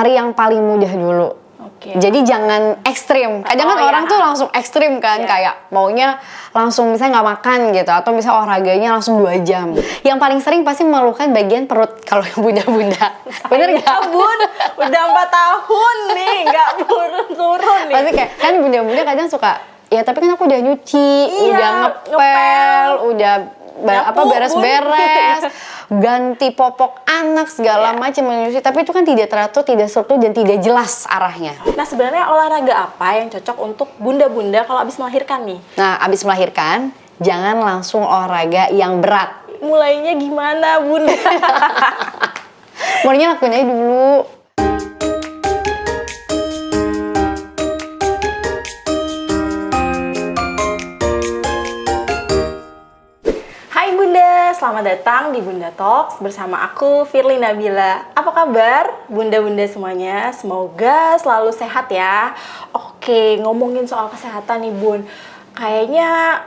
cari yang paling mudah dulu. Jadi jangan ekstrim. Kadang kan orang tuh langsung ekstrim kan, kayak maunya langsung misalnya nggak makan gitu, atau misalnya olahraganya langsung 2 jam. Yang paling sering pasti melukai bagian perut kalau yang bunda-bunda. Bener nggak? Bun, udah 4 tahun nih nggak turun-turun nih. Pasti kayak kan bunda-bunda kadang suka, ya tapi kan aku udah nyuci, udah ngepel, udah beres-beres, ganti popok anak segala macam menyusui, tapi itu kan tidak teratur, tidak struktur, dan tidak jelas arahnya. Nah sebenarnya olahraga apa yang cocok untuk bunda-bunda kalau abis melahirkan nih? Nah abis melahirkan jangan langsung olahraga yang berat. Mulainya gimana bunda? Mulainya lakuin aja dulu. Selamat datang di Bunda Talks bersama aku Firly Nabila. Apa kabar bunda-bunda semuanya? Semoga selalu sehat ya. Oke, ngomongin soal kesehatan nih Bun. Kayaknya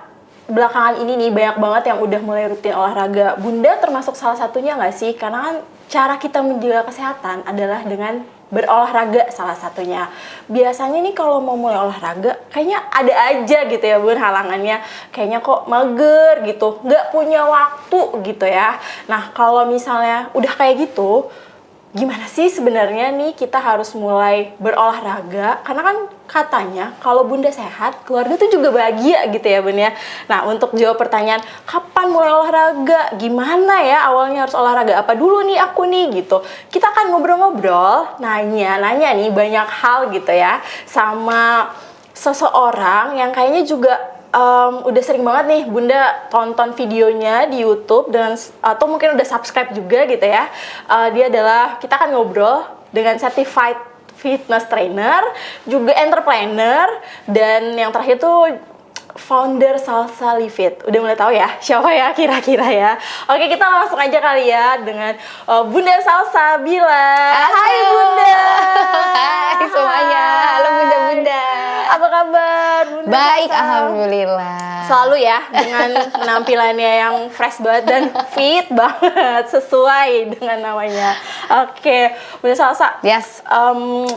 belakangan ini nih banyak banget yang udah mulai rutin olahraga. Bunda termasuk salah satunya nggak sih? Karena kan cara kita menjaga kesehatan adalah dengan berolahraga salah satunya. Biasanya nih kalau mau mulai olahraga kayaknya ada aja gitu ya Bun halangannya. Kayaknya kok mager gitu, nggak punya waktu gitu ya. Nah kalau misalnya udah kayak gitu, gimana sih sebenarnya nih kita harus mulai berolahraga? Karena kan katanya kalau bunda sehat, keluarga tuh juga bahagia gitu ya Bun ya. Nah untuk jawab pertanyaan kapan mulai olahraga, gimana ya awalnya harus olahraga, apa dulu nih aku nih gitu, kita akan ngobrol-ngobrol, nanya nih banyak hal gitu ya sama seseorang yang kayaknya juga udah sering banget nih bunda tonton videonya di YouTube dan atau mungkin udah subscribe juga gitu ya. Dia adalah, kita akan ngobrol dengan certified fitness trainer, juga entrepreneur, dan yang terakhir tuh founder Salsa Livit. Udah mulai tahu ya siapa ya kira-kira ya. Oke, kita langsung aja kali ya dengan Bunda Salsa Bila. Hai Bunda. Hai semuanya. Halo bunda-bunda. Apa kabar Bunda? Baik, Salsa? alhamdulillah. Selalu ya dengan penampilannya yang fresh banget dan fit banget sesuai dengan namanya. Oke, Bunda Salsa. Yes.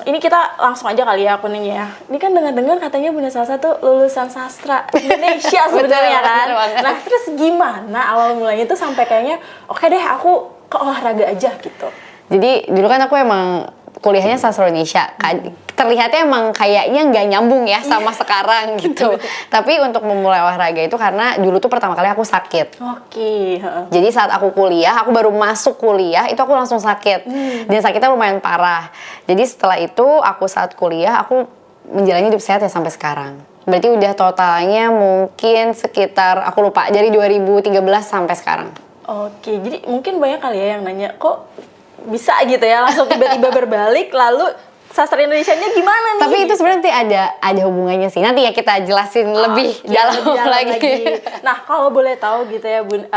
Ini kita langsung aja kali ya aku nanya ya. Ini kan dengar-dengar katanya Bunda Salsa tuh lulusan sastra Indonesia sebenarnya kan. Nah terus gimana awal mulanya tuh sampai kayaknya oke deh aku ke olahraga aja gitu. Jadi dulu kan aku emang kuliahnya sastra Indonesia. Terlihatnya emang kayaknya nggak nyambung ya sama sekarang gitu. Tapi untuk memulai olahraga itu karena dulu tuh pertama kali aku sakit. Oke. Jadi saat aku kuliah, aku baru masuk kuliah itu aku langsung sakit. Dan sakitnya lumayan parah. Jadi setelah itu aku saat kuliah aku menjalani hidup sehat ya sampai sekarang. Berarti udah totalnya mungkin sekitar aku lupa dari 2013 sampai sekarang. Oke, jadi mungkin banyak kali ya yang nanya kok bisa gitu ya langsung tiba-tiba berbalik lalu sastra Indonesianya gimana nih? Tapi itu sebenarnya ada hubungannya sih. Nanti ya kita jelasin lebih dalam lagi. Nah, kalau boleh tahu gitu ya Bun,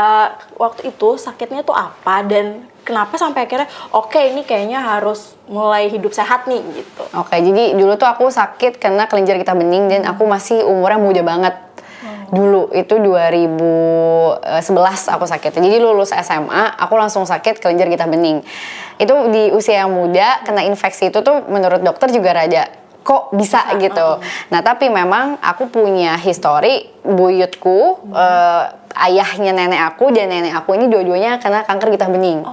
waktu itu sakitnya tuh apa dan kenapa sampai akhirnya oke ini kayaknya harus mulai hidup sehat nih gitu. Oke, jadi dulu tuh aku sakit kena kelenjar getah bening dan aku masih umurnya muda banget. Dulu itu 2011 aku sakit. Jadi lulus SMA, aku langsung sakit kelenjar getah bening. Itu di usia yang muda kena infeksi itu tuh menurut dokter juga rada kok bisa gitu. Nah, tapi memang aku punya histori buyutku, ayahnya nenek aku dan nenek aku ini dua-duanya kena kanker getah bening.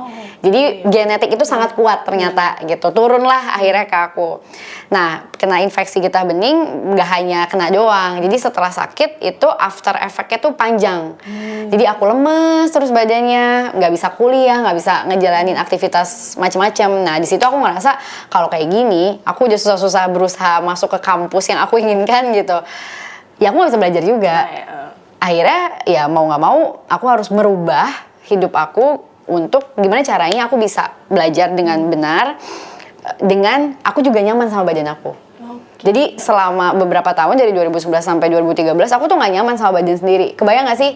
Jadi genetik itu sangat kuat ternyata gitu. Turunlah akhirnya ke aku. Nah, kena infeksi getah bening nggak hanya kena doang. Jadi setelah sakit itu after effect-nya tuh panjang. Jadi aku lemes terus badannya, nggak bisa kuliah, nggak bisa ngejalanin aktivitas macam-macam. Nah, di situ aku ngerasa kalau kayak gini, aku udah susah-susah berusaha masuk ke kampus yang aku inginkan gitu. Ya aku nggak bisa belajar juga. Akhirnya ya mau nggak mau aku harus merubah hidup aku untuk gimana caranya aku bisa belajar dengan benar, dengan aku juga nyaman sama badan aku. Jadi selama beberapa tahun dari 2011 sampai 2013 aku tuh nggak nyaman sama badan sendiri. Kebayang nggak sih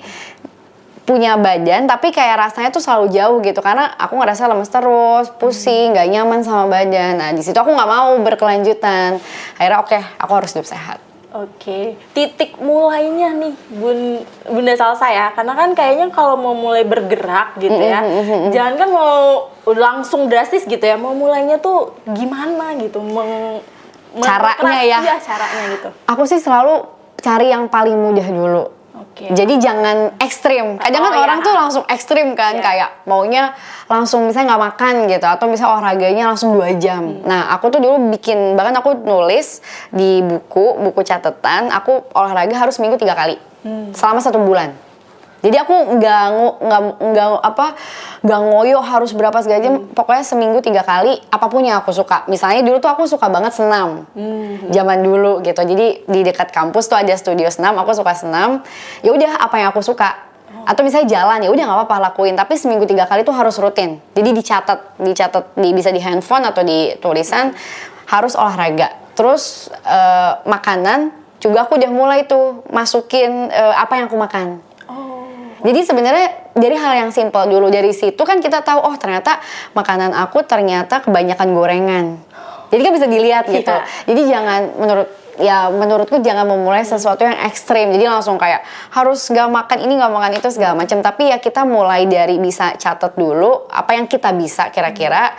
punya badan tapi kayak rasanya tuh selalu jauh gitu karena aku ngerasa lemes terus, pusing, nggak nyaman sama badan. Nah di situ aku nggak mau berkelanjutan. Akhirnya oke, aku harus hidup sehat. Oke, titik mulainya nih Bunda Salsa ya, karena kan kayaknya kalau mau mulai bergerak gitu ya, jangan kan mau langsung drastis gitu ya, mau mulainya tuh gimana gitu, Caranya ya. Iya, caranya gitu. Aku sih selalu cari yang paling mudah dulu. Oke. Jadi jangan ekstrim. Kadang kan orang tuh langsung ekstrim kan, kayak maunya langsung misalnya nggak makan gitu, atau misalnya olahraganya langsung 2 jam. Nah, aku tuh dulu bahkan aku nulis di buku catatan, aku olahraga harus seminggu 3 kali selama 1 bulan. Jadi aku nggak ngoyo harus berapa segala jam, pokoknya seminggu 3 kali apapun yang aku suka. Misalnya dulu tuh aku suka banget senam, zaman dulu gitu. Jadi di dekat kampus tuh ada studio senam, aku suka senam. Ya udah apa yang aku suka. Atau misalnya jalan, ya udah nggak apa-apa lakuin. Tapi seminggu 3 kali tuh harus rutin. Jadi dicatat bisa di handphone atau di tulisan, harus olahraga. Terus makanan juga aku udah mulai tuh masukin apa yang aku makan. Jadi sebenarnya dari hal yang simpel dulu, dari situ kan kita tahu, oh ternyata makanan aku ternyata kebanyakan gorengan. Jadi kan bisa dilihat gitu. Jadi jangan menurutku jangan memulai sesuatu yang ekstrim. Jadi langsung kayak harus gak makan ini, gak makan itu segala macam. Tapi ya kita mulai dari bisa catat dulu apa yang kita bisa kira-kira.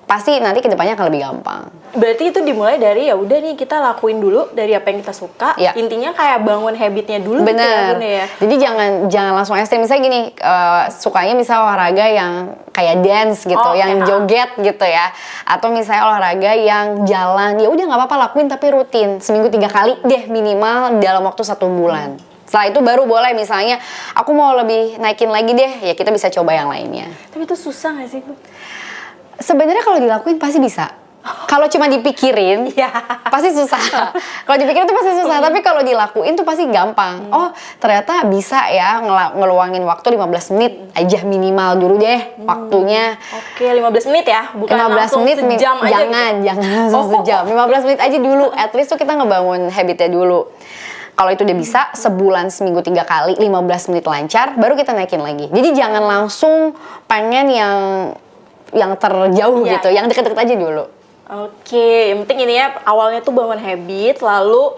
Pasti nanti kedepannya akan lebih gampang. Berarti itu dimulai dari ya udah nih kita lakuin dulu dari apa yang kita suka. Ya. Intinya kayak bangun habitnya dulu. Bener. Gitu ya. Jadi jangan langsung ekstrim. Misalnya gini, sukanya misal olahraga yang kayak dance gitu, yang joget gitu ya. Atau misalnya olahraga yang jalan, ya udah nggak apa-apa lakuin tapi rutin. Seminggu 3 kali deh minimal dalam waktu 1 bulan. Setelah itu baru boleh misalnya aku mau lebih naikin lagi deh, ya kita bisa coba yang lainnya. Tapi itu susah nggak sih? Sebenarnya kalau dilakuin pasti bisa. Kalau cuma dipikirin, pasti susah. Kalau dipikirin tuh pasti susah, tapi kalau dilakuin tuh pasti gampang. Oh, ternyata bisa ya ngeluangin waktu 15 menit aja minimal dulu deh waktunya. Oke, 15 menit ya, bukan 15 langsung menit sejam aja. Jangan langsung sejam. 15 menit aja dulu. At least tuh kita ngebangun habitnya dulu. Kalau itu udah bisa, sebulan seminggu 3 kali, 15 menit lancar, baru kita naikin lagi. Jadi jangan langsung pengen yang terjauh gitu, yang deket-deket aja dulu. Oke, yang penting ini ya awalnya tuh bangun habit, lalu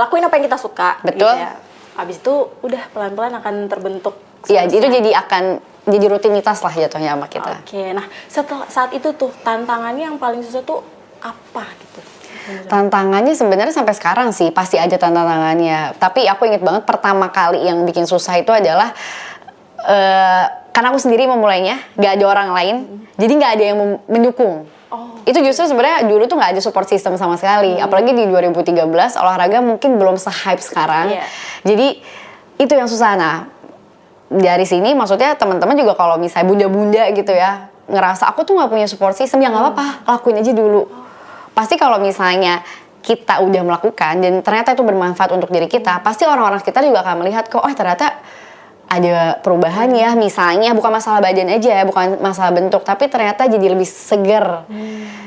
lakuin apa yang kita suka. Betul. Gitu ya. Abis itu udah pelan-pelan akan terbentuk. Iya, itu jadi rutinitas lah jatuhnya sama kita. Oke, nah setelah saat itu tuh tantangannya yang paling susah tuh apa gitu? Tantangannya sebenarnya sampai sekarang sih pasti ada tantangannya. Tapi aku inget banget pertama kali yang bikin susah itu adalah karena aku sendiri memulainya, gak ada orang lain, jadi gak ada yang mendukung. Itu justru sebenarnya dulu tuh gak ada support system sama sekali. Apalagi di 2013 olahraga mungkin belum se-hype sekarang. Jadi itu yang susah. Nah, dari sini maksudnya teman-teman juga kalau misalnya bunda-bunda gitu ya, ngerasa aku tuh gak punya support system, ya gak apa-apa, lakuin aja dulu. Pasti kalau misalnya kita udah melakukan dan ternyata itu bermanfaat untuk diri kita, pasti orang-orang sekitar juga akan melihat kok, oh ternyata ada perubahan ya, misalnya bukan masalah badan aja, bukan masalah bentuk, tapi ternyata jadi lebih seger.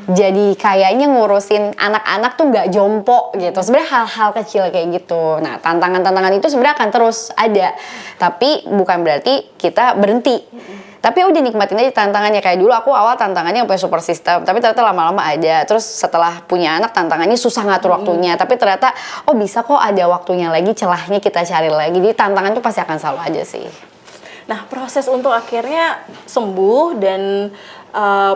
Jadi kayaknya ngurusin anak-anak tuh nggak jompo gitu. Sebenarnya hal-hal kecil kayak gitu. Nah, tantangan-tantangan itu sebenarnya akan terus ada. Tapi bukan berarti kita berhenti. Tapi udah nikmatin aja tantangannya. Kayak dulu aku awal tantangannya punya support system, tapi ternyata lama-lama ada. Terus setelah punya anak tantangannya susah ngatur waktunya, tapi ternyata oh bisa kok ada waktunya lagi, celahnya kita cari lagi. Jadi tantangan tuh pasti akan selalu ada sih. Nah, proses untuk akhirnya sembuh dan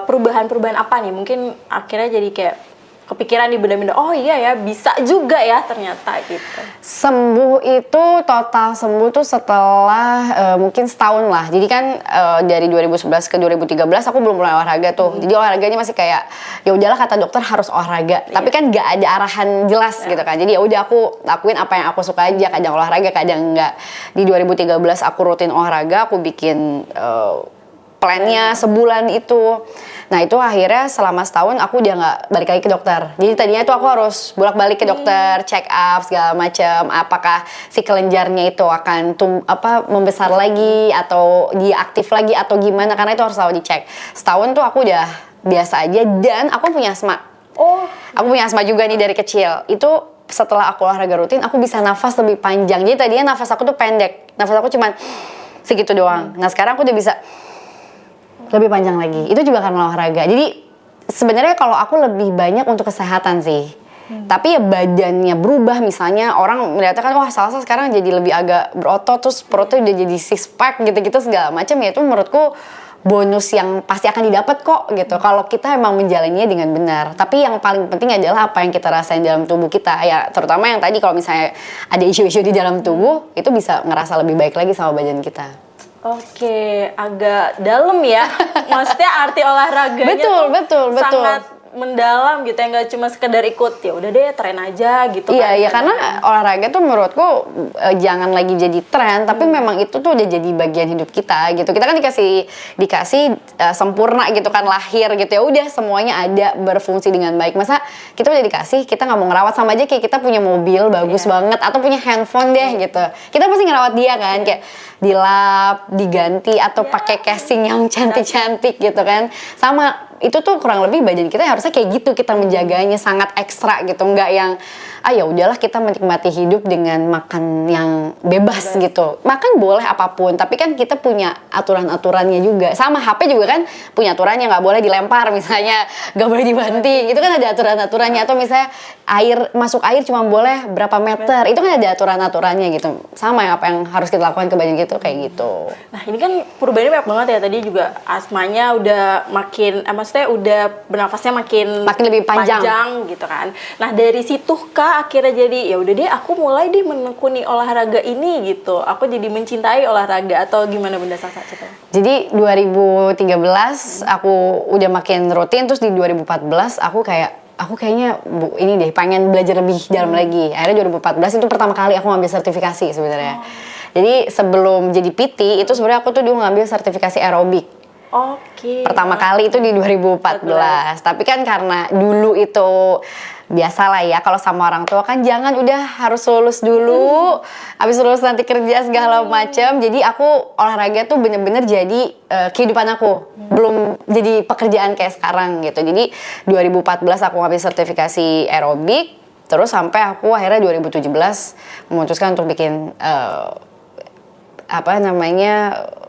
perubahan-perubahan apa nih? Mungkin akhirnya jadi kayak kepikiran nih benda-benda, oh iya ya bisa juga ya ternyata gitu. Sembuh itu total sembuh tuh setelah mungkin setahun lah. Jadi kan dari 2011 ke 2013 aku belum mulai olahraga tuh. Jadi olahraganya masih kayak ya udahlah kata dokter harus olahraga. Tapi kan nggak ada arahan jelas gitu kan. Jadi ya udah aku lakuin apa yang aku suka aja. Kadang olahraga, kadang enggak. Di 2013 aku rutin olahraga, aku bikin plannya sebulan itu. Nah itu akhirnya selama setahun aku udah nggak balik lagi ke dokter. Jadi tadinya tuh aku harus bolak-balik ke dokter, check up segala macam. Apakah si kelenjarnya itu akan membesar lagi atau dia aktif lagi atau gimana? Karena itu harus selalu dicek. Setahun tuh aku udah biasa aja dan aku punya asma. Aku punya asma juga nih dari kecil. Itu setelah aku olahraga rutin, aku bisa nafas lebih panjang. Jadi tadinya nafas aku tuh pendek. Nafas aku cuma segitu doang. Nah sekarang aku udah bisa lebih panjang lagi. Itu juga karena olahraga. Jadi sebenarnya kalau aku lebih banyak untuk kesehatan sih. Tapi ya badannya berubah, misalnya orang melihatnya kan wah Salsa sekarang jadi lebih agak berotot, terus perutnya udah jadi six pack gitu-gitu segala macam, ya itu menurutku bonus yang pasti akan didapat kok gitu kalau kita emang menjalaninya dengan benar. Tapi yang paling penting adalah apa yang kita rasain dalam tubuh kita, ya terutama yang tadi kalau misalnya ada isu-isu di dalam tubuh itu bisa ngerasa lebih baik lagi sama badan kita. Oke, agak dalam ya. Maksudnya arti olahraganya betul. sangat mendalam gitu ya, nggak cuma sekedar ikut ya udah deh tren aja gitu Iya, kan. iya, karena olahraga tuh menurutku jangan lagi jadi tren, tapi memang itu tuh udah jadi bagian hidup kita gitu. Kita kan dikasih sempurna gitu kan, lahir gitu ya udah semuanya ada berfungsi dengan baik. Masa kita udah dikasih, kita nggak mau ngerawat, sama aja kayak kita punya mobil bagus banget atau punya handphone deh gitu. Kita pasti ngerawat dia kan, kayak dilap, diganti atau pakai casing yang cantik-cantik gitu kan. Sama itu tuh kurang lebih badan kita harusnya kayak gitu, kita menjaganya sangat ekstra gitu, nggak yang ya udahlah kita menikmati hidup dengan makan yang bebas gitu. Makan boleh apapun, tapi kan kita punya aturan-aturannya juga. Sama HP juga kan punya aturannya, nggak boleh dilempar misalnya, nggak boleh dibanting, itu kan ada aturan-aturannya. Atau misalnya masuk air cuma boleh berapa meter, itu kan ada aturan-aturannya gitu. Sama apa yang harus kita lakukan ke badan kita kayak gitu. Nah ini kan perubahannya banyak banget ya, tadi juga asmanya udah makin, maksudnya udah bernafasnya makin lebih panjang gitu kan. Nah dari situ Kak akhirnya jadi ya udah deh aku mulai deh menekuni olahraga ini gitu. Aku jadi mencintai olahraga, atau gimana Bunda Salsa cerita? Jadi 2013 aku udah makin rutin, terus di 2014 aku kayaknya ini deh pengen belajar lebih dalam lagi. Akhirnya 2014 itu pertama kali aku ngambil sertifikasi sebenarnya. Jadi sebelum jadi PT itu sebenarnya aku tuh dulu ngambil sertifikasi aerobik. Pertama kali itu di 2014. Tapi kan karena dulu itu biasalah ya, kalau sama orang tua kan jangan, udah harus lulus dulu, habis lulus nanti kerja segala macam. Jadi aku olahraga tuh bener-bener jadi kehidupan aku, belum jadi pekerjaan kayak sekarang gitu. Jadi 2014 aku ngambil sertifikasi aerobik, terus sampai aku akhirnya 2017 memutuskan untuk bikin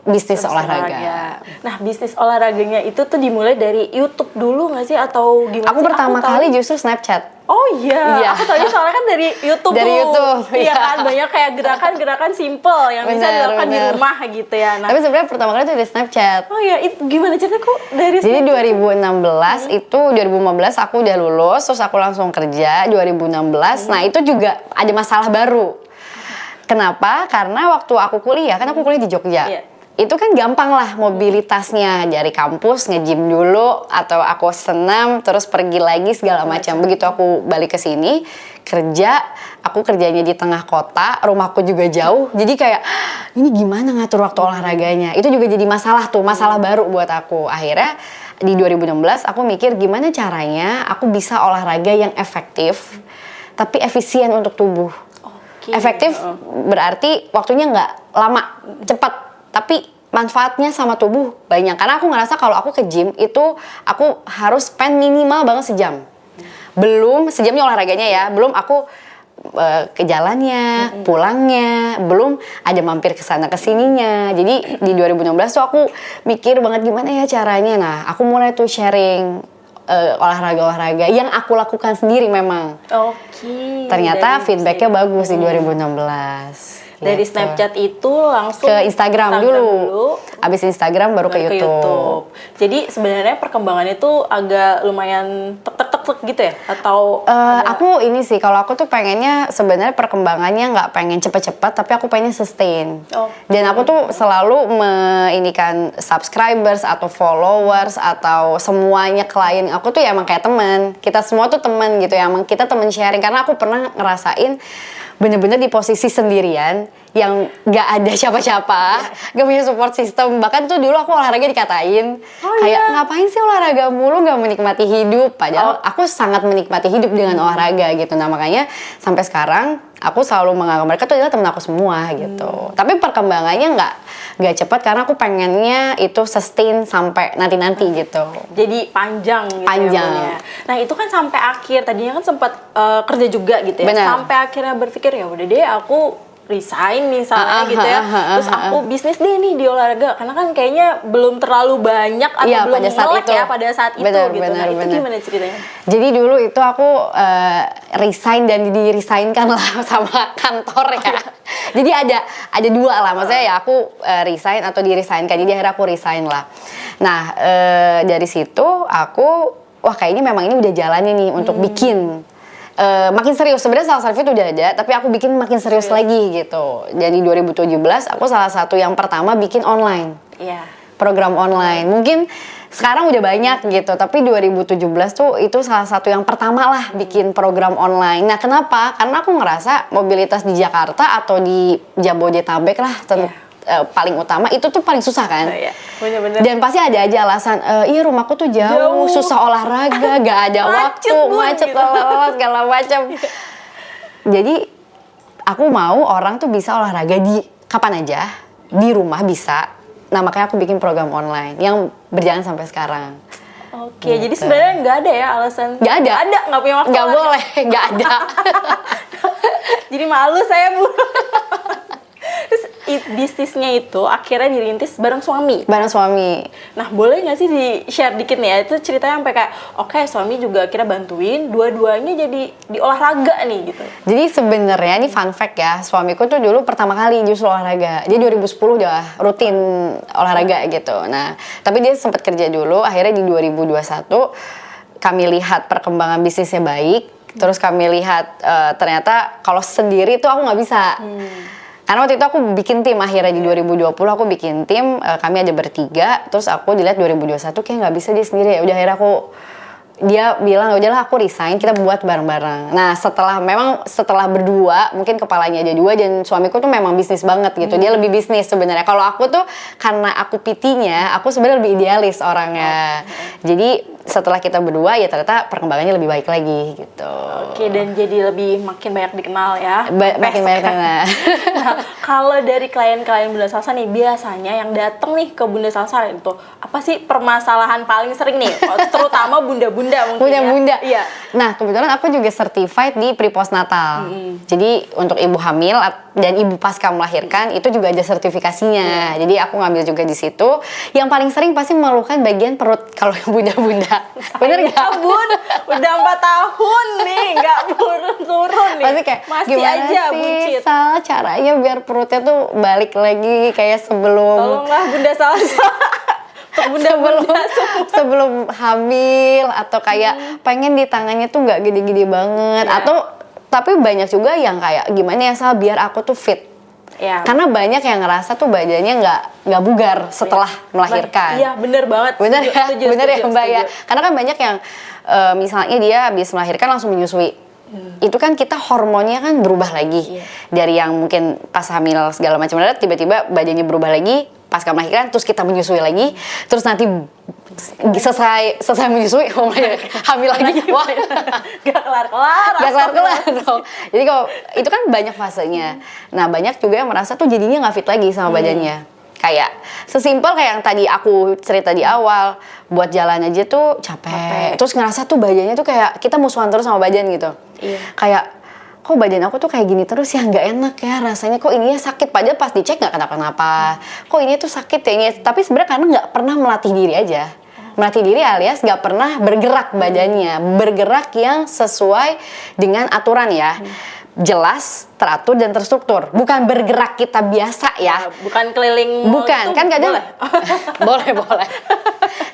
bisnis olahraga. Nah, bisnis olahraganya itu tuh dimulai dari YouTube dulu nggak sih, atau gimana? Aku pertama kali justru Snapchat. Oh iya, aku tahu soalnya kan dari YouTube. Dari YouTube, iya kan, banyak kayak gerakan-gerakan simple yang bisa dilakukan di rumah gitu ya. Nah, tapi sebenarnya pertama kali itu dari Snapchat. Oh iya, itu gimana cerita kok dari Snapchat? Jadi 2016 itu 2015 aku udah lulus, terus aku langsung kerja 2016. Nah itu juga ada masalah baru. Kenapa? Karena waktu aku kuliah, kan aku kuliah di Jogja. Itu kan gampang lah mobilitasnya, dari kampus nge-gym dulu atau aku senam terus pergi lagi segala macam. Begitu aku balik ke sini kerja, aku kerjanya di tengah kota, rumahku juga jauh. Jadi kayak ini gimana ngatur waktu olahraganya? Itu juga jadi masalah baru buat aku. Akhirnya di 2016 aku mikir gimana caranya aku bisa olahraga yang efektif tapi efisien untuk tubuh. Efektif berarti waktunya nggak lama, cepat, tapi manfaatnya sama tubuh banyak. Karena aku ngerasa kalau aku ke gym itu aku harus spend minimal banget sejam. Belum sejamnya olahraganya ya, belum aku ke jalannya, pulangnya, belum ada mampir ke sana ke sininya. Jadi di 2016 tuh aku mikir banget gimana ya caranya. Nah, aku mulai tuh sharing olahraga-olahraga yang aku lakukan sendiri memang. Ternyata feedbacknya bagus di 2016. Dari Snapchat itu langsung ke Instagram dulu. Abis Instagram baru ke YouTube. Jadi sebenarnya perkembangannya tuh agak lumayan tek gitu ya? Atau aku ini sih, kalau aku tuh pengennya sebenarnya perkembangannya nggak pengen cepet-cepet, tapi aku pengen sustain. Dan aku tuh selalu meinikan subscribers atau followers atau semuanya klien aku tuh ya emang kayak teman. Kita semua tuh teman gitu ya, emang kita teman sharing. Karena aku pernah ngerasain bener-bener di posisi sendirian yang gak ada siapa-siapa, gak punya support system. Bahkan tuh dulu aku olahraga dikatain kayak ngapain sih olahraga mulu, gak menikmati hidup. Padahal aku sangat menikmati hidup dengan olahraga gitu. Nah makanya sampai sekarang aku selalu menganggap mereka tuh adalah temen aku semua gitu. Tapi perkembangannya gak cepat karena aku pengennya itu sustain sampai nanti gitu. Jadi panjang gitu. Ya. Nah itu kan sampai akhir, tadinya kan sempat kerja juga gitu ya. Bener. Sampai akhirnya berpikir ya udah deh aku resign misalnya gitu ya, terus aku bisnis deh nih di olahraga, karena kan kayaknya belum terlalu banyak atau Iya, belum pada saat melek itu. ya pada saat itu Benar, gitu. benar, Nah itu benar. gimana ceritanya? Jadi dulu itu aku resign dan di-resignkan lah sama kantor ya. Jadi ada dua lah, maksudnya ya aku resign atau di-resignkan. Jadi akhirnya aku resign lah. Nah dari situ aku, wah kayaknya memang ini udah jalannya nih untuk bikin. Makin serius, sebenarnya Self Service itu udah ada, tapi aku bikin makin serius lagi gitu. Jadi 2017 aku salah satu yang pertama bikin online. Iya. Program online. Mungkin sekarang udah banyak gitu, tapi 2017 tuh itu salah satu yang pertama lah bikin program online. Nah, kenapa? Karena aku ngerasa mobilitas di Jakarta atau di Jabodetabek lah paling utama itu tuh paling susah kan. Iya, bener-bener. Dan pasti ada aja alasan, iya rumahku tuh jauh, susah olahraga, gak ada waktu, macet, gitu. segala macam. Jadi aku mau orang tuh bisa olahraga di kapan aja, di rumah bisa. Nah makanya aku bikin program online yang berjalan sampai sekarang. Oke, jadi sebenarnya nggak ada ya alasan? Nggak ada. Nggak punya waktu. Nggak boleh, nggak ada. Jadi malu saya Bu. Terus bisnisnya itu akhirnya dirintis bareng suami. Bareng suami. Nah boleh nggak sih di-share dikit nih ya, itu ceritanya sampai kayak oke, suami juga akhirnya bantuin, dua-duanya jadi di olahraga nih gitu. Jadi sebenarnya ini fun fact ya, suamiku tuh dulu pertama kali justru olahraga. Dia 2010 udah rutin olahraga gitu. Nah, tapi dia sempat kerja dulu, akhirnya di 2021 kami lihat perkembangan bisnisnya baik, terus kami lihat ternyata kalau sendiri tuh aku nggak bisa. Karena waktu itu aku bikin tim, akhirnya di 2020 aku bikin tim, kami ada bertiga, terus aku dilihat 2021 kayak nggak bisa dia sendiri, ya udah akhirnya dia bilang udahlah aku resign, kita buat bareng-bareng. Nah setelah berdua, mungkin kepalanya ada dua, dan suamiku tuh memang bisnis banget gitu, dia lebih bisnis sebenarnya. Kalau aku tuh karena aku PT-nya, aku sebenarnya lebih idealis orangnya. Jadi setelah kita berdua ya ternyata perkembangannya lebih baik lagi gitu. Oke, dan jadi lebih makin banyak dikenal ya. Makin banyak dikenal. Nah, kalau dari klien-klien Bunda Salsa nih, biasanya yang datang nih ke Bunda Salsa itu apa sih permasalahan paling sering nih? Terutama bunda-bunda mungkin Bunda-bunda. ya. Iya. Nah, kebetulan aku juga certified di pre-postnatal. Jadi untuk ibu hamil dan ibu pasca melahirkan itu juga ada sertifikasinya. Jadi aku ngambil juga di situ. Yang paling sering pasti mengeluhkan bagian perut kalau yang bunda-bunda. Bener Saya, nggak? Bun, udah 4 tahun nih nggak turun-turun nih. Pasti kayak masih gimana aja sih buncit. Sal caranya biar perutnya tuh balik lagi kayak sebelum Tolonglah Bunda Salsa. Untuk bunda-bunda sebelum hamil, atau kayak pengen di tangannya tuh nggak gede-gede banget, atau tapi banyak juga yang kayak gimana ya Sal biar aku tuh fit. Ya. Karena banyak yang ngerasa tuh badannya nggak bugar setelah melahirkan. Iya, bener banget. Bener ya, Setuju, bener ya setuju, Mbak ya. setuju. Karena kan banyak yang misalnya dia habis melahirkan langsung menyusui. Itu kan kita hormonnya kan berubah lagi. Dari yang mungkin pas hamil segala macam, tiba-tiba badannya berubah lagi pasca melahirkan, terus kita menyusui lagi, terus nanti selesai menyusui hamil lagi. Wah, Gak kelar-kelar. gak kelar-kelar dong. Jadi kalau itu kan banyak fasenya. Nah banyak juga yang merasa tuh jadinya nggak fit lagi sama badannya. Kayak sesimpel kayak yang tadi aku cerita di awal, buat jalan aja tuh capek. Terus ngerasa tuh badannya tuh kayak kita musuhan terus sama badan gitu. Iya. Kayak kok badan aku tuh kayak gini terus ya, nggak enak ya rasanya, kok ininya sakit, padahal pas dicek nggak kenapa-kenapa. Kok ini tuh sakit ya ini, tapi sebenarnya karena nggak pernah melatih diri aja. Melatih diri alias nggak pernah bergerak badannya, bergerak yang sesuai dengan aturan ya. Jelas, teratur dan terstruktur. Bukan bergerak kita biasa ya. Bukan keliling mall Bukan, itu kan kadang boleh. boleh.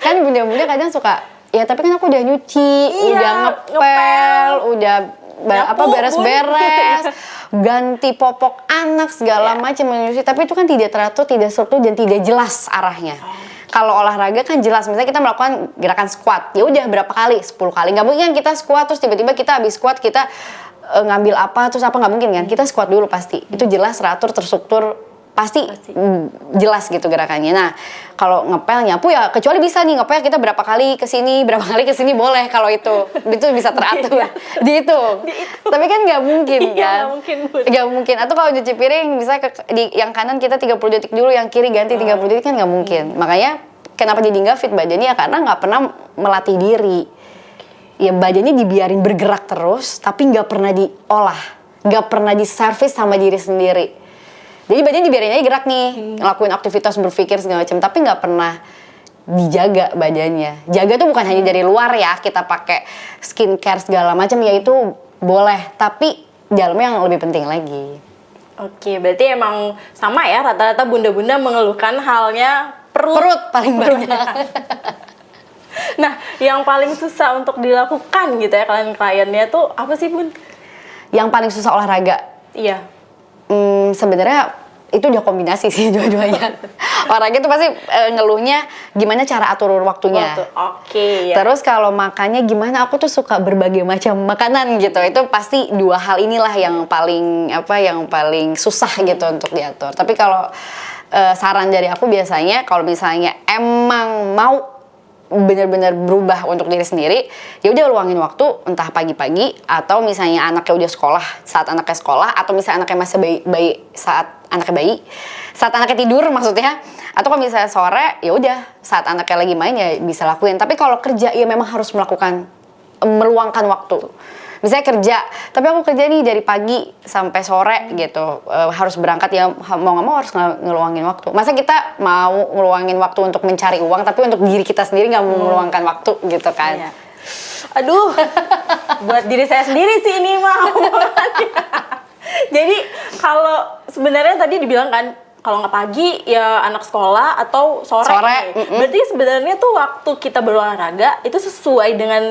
Kan bunda-bunda kadang suka, ya tapi kan aku udah nyuci, Iya, udah ngepel, udah Nyapu, beres-beres, ganti popok anak segala macam menyusui, tapi itu kan tidak teratur, tidak struktur dan tidak jelas arahnya. Kalau olahraga kan jelas, misalnya kita melakukan gerakan squat, ya udah berapa kali, 10 kali. Nggak mungkin kan kita squat terus tiba-tiba kita habis squat kita ngambil apa terus apa, nggak mungkin kan. Kita squat dulu pasti, itu jelas, teratur, terstruktur, pasti jelas gitu gerakannya. Nah kalau ngepel nyapu ya kecuali bisa nih ngepel kita berapa kali kesini boleh, kalau itu bisa teratur dihitung. Tapi kan nggak mungkin kan. Nggak mungkin. Atau kalau nyuci piring bisa di yang kanan kita 30 detik dulu, yang kiri ganti 30 detik, kan nggak mungkin. Makanya kenapa jadi nggak fit badannya ya karena nggak pernah melatih diri. Ya badannya dibiarin bergerak terus tapi nggak pernah diolah, nggak pernah diservis sama diri sendiri. Jadi badan dibiarin aja gerak nih, ngelakuin aktivitas, berpikir segala macam, tapi nggak pernah dijaga badannya. Jaga tuh bukan hanya dari luar ya, kita pakai skincare segala macam ya itu boleh, tapi dalamnya yang lebih penting lagi. Oke, berarti emang sama ya, rata-rata bunda-bunda mengeluhkan halnya Perut paling banyak. Nah, yang paling susah untuk dilakukan gitu ya klien-kliennya tuh apa sih, Bun? Yang paling susah olahraga. Iya. Sebenarnya itu udah kombinasi sih dua-duanya. Olahraga itu pasti ngeluhnya gimana cara atur waktunya. Oke, ya. Terus kalau makannya gimana, aku tuh suka berbagai macam makanan gitu. Itu pasti dua hal inilah yang paling susah gitu untuk diatur. Tapi kalau saran dari aku biasanya kalau misalnya emang mau benar-benar berubah untuk diri sendiri, ya udah luangin waktu entah pagi-pagi atau misalnya anaknya udah sekolah, saat anaknya sekolah, atau misalnya anaknya masih bayi saat anaknya tidur maksudnya, atau kalau misalnya sore ya udah saat anaknya lagi main ya bisa lakuin. Tapi kalau kerja ya memang harus meluangkan waktu. Misalnya kerja, tapi aku kerja nih dari pagi sampai sore gitu, harus berangkat ya mau nggak mau harus ngeluangin waktu. Masa kita mau ngeluangin waktu untuk mencari uang, tapi untuk diri kita sendiri nggak mau meluangkan waktu gitu kan? Iya. Aduh, buat diri saya sendiri sih ini mah. Jadi kalau sebenarnya tadi dibilang kan, kalau nggak pagi ya anak sekolah atau sore. Berarti sebenarnya tuh waktu kita berolahraga itu sesuai dengan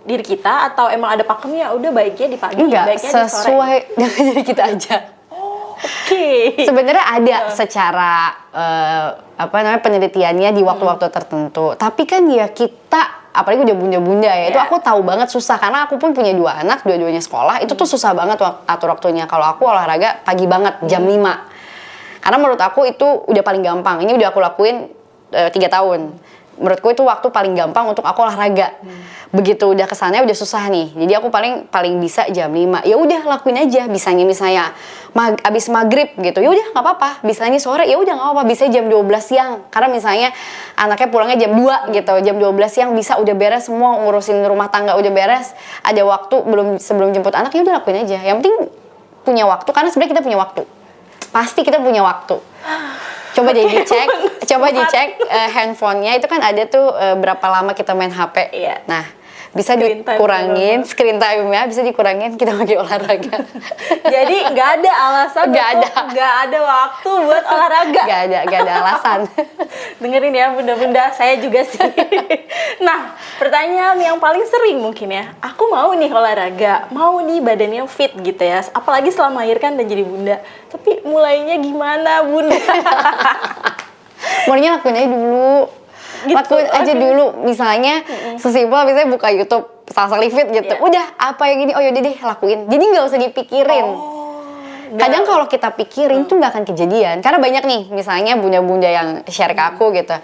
diri kita atau emang ada pakemnya? Udah baiknya di pagi, Enggak, baiknya di sore. sesuai dengan diri kita aja. Oke. Sebenarnya ada secara penelitiannya di waktu-waktu tertentu. Tapi kan ya kita, apalagi udah bunda-bunda ya, itu aku tahu banget susah karena aku pun punya 2 anak, dua-duanya sekolah, itu tuh susah banget atur waktunya. Kalau aku olahraga pagi banget jam 5. Karena menurut aku itu udah paling gampang. Ini udah aku lakuin 3 tahun. Menurutku itu waktu paling gampang untuk aku olahraga. Begitu udah kesannya udah susah nih. Jadi aku paling bisa jam 5. Ya udah lakuin aja. Bisanya misalnya abis maghrib gitu. Ya udah nggak apa-apa. Bisanya sore ya udah nggak apa-apa. Bisa jam 12 siang. Karena misalnya anaknya pulangnya jam 2 gitu. Jam 12 siang bisa udah beres semua, ngurusin rumah tangga udah beres. Ada waktu sebelum jemput anak ya udah lakuin aja. Yang penting punya waktu, karena sebenarnya kita punya waktu. Pasti kita punya waktu. Coba dicek handphonenya itu kan ada tuh berapa lama kita main HP. Iya. Nah, bisa dikurangin screen time-nya, bisa dikurangin kita pakai olahraga. Jadi nggak ada alasan nggak ada waktu buat olahraga. Nggak ada alasan. Dengerin ya bunda-bunda, saya juga sih. Nah, pertanyaan yang paling sering mungkin ya, aku mau nih olahraga, mau nih badannya fit gitu ya, apalagi setelah melahirkan dan jadi bunda. Tapi mulainya gimana, Bunda? Mulainya lakuin aja dulu. Gitu, lakuin aja dulu, misalnya sesimpel misalnya buka YouTube Salsa Fit gitu. Udah apa yang ini, oh yaudah deh lakuin. Jadi nggak usah dipikirin. Kadang kalau kita pikirin tuh nggak akan kejadian. Karena banyak nih, misalnya bunda-bunda yang share ke aku gitu.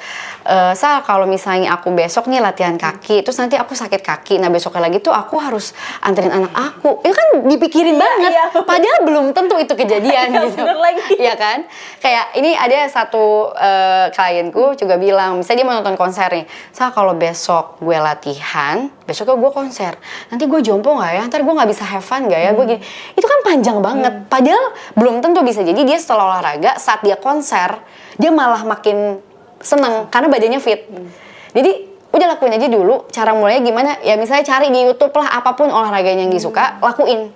Sal, kalau misalnya aku besok nih latihan kaki, terus nanti aku sakit kaki, nah besoknya lagi tuh aku harus anterin anak aku. Itu kan dipikirin banget. Padahal belum tentu itu kejadian gitu. Iya kan? Kayak ini ada satu klienku juga bilang, misalnya dia mau nonton konser nih. Sal, kalau besok gue latihan, besoknya gue konser. Nanti gue jompo nggak ya? Ntar gue nggak bisa have fun nggak ya? Gue gini. Itu kan panjang banget. Padahal belum tentu bisa. Jadi dia setelah olahraga, saat dia konser, dia malah makin seneng karena badannya fit. Jadi udah lakuin aja dulu. Cara mulainya gimana? Ya misalnya cari di YouTube lah, apapun olahraganya yang disuka, lakuin.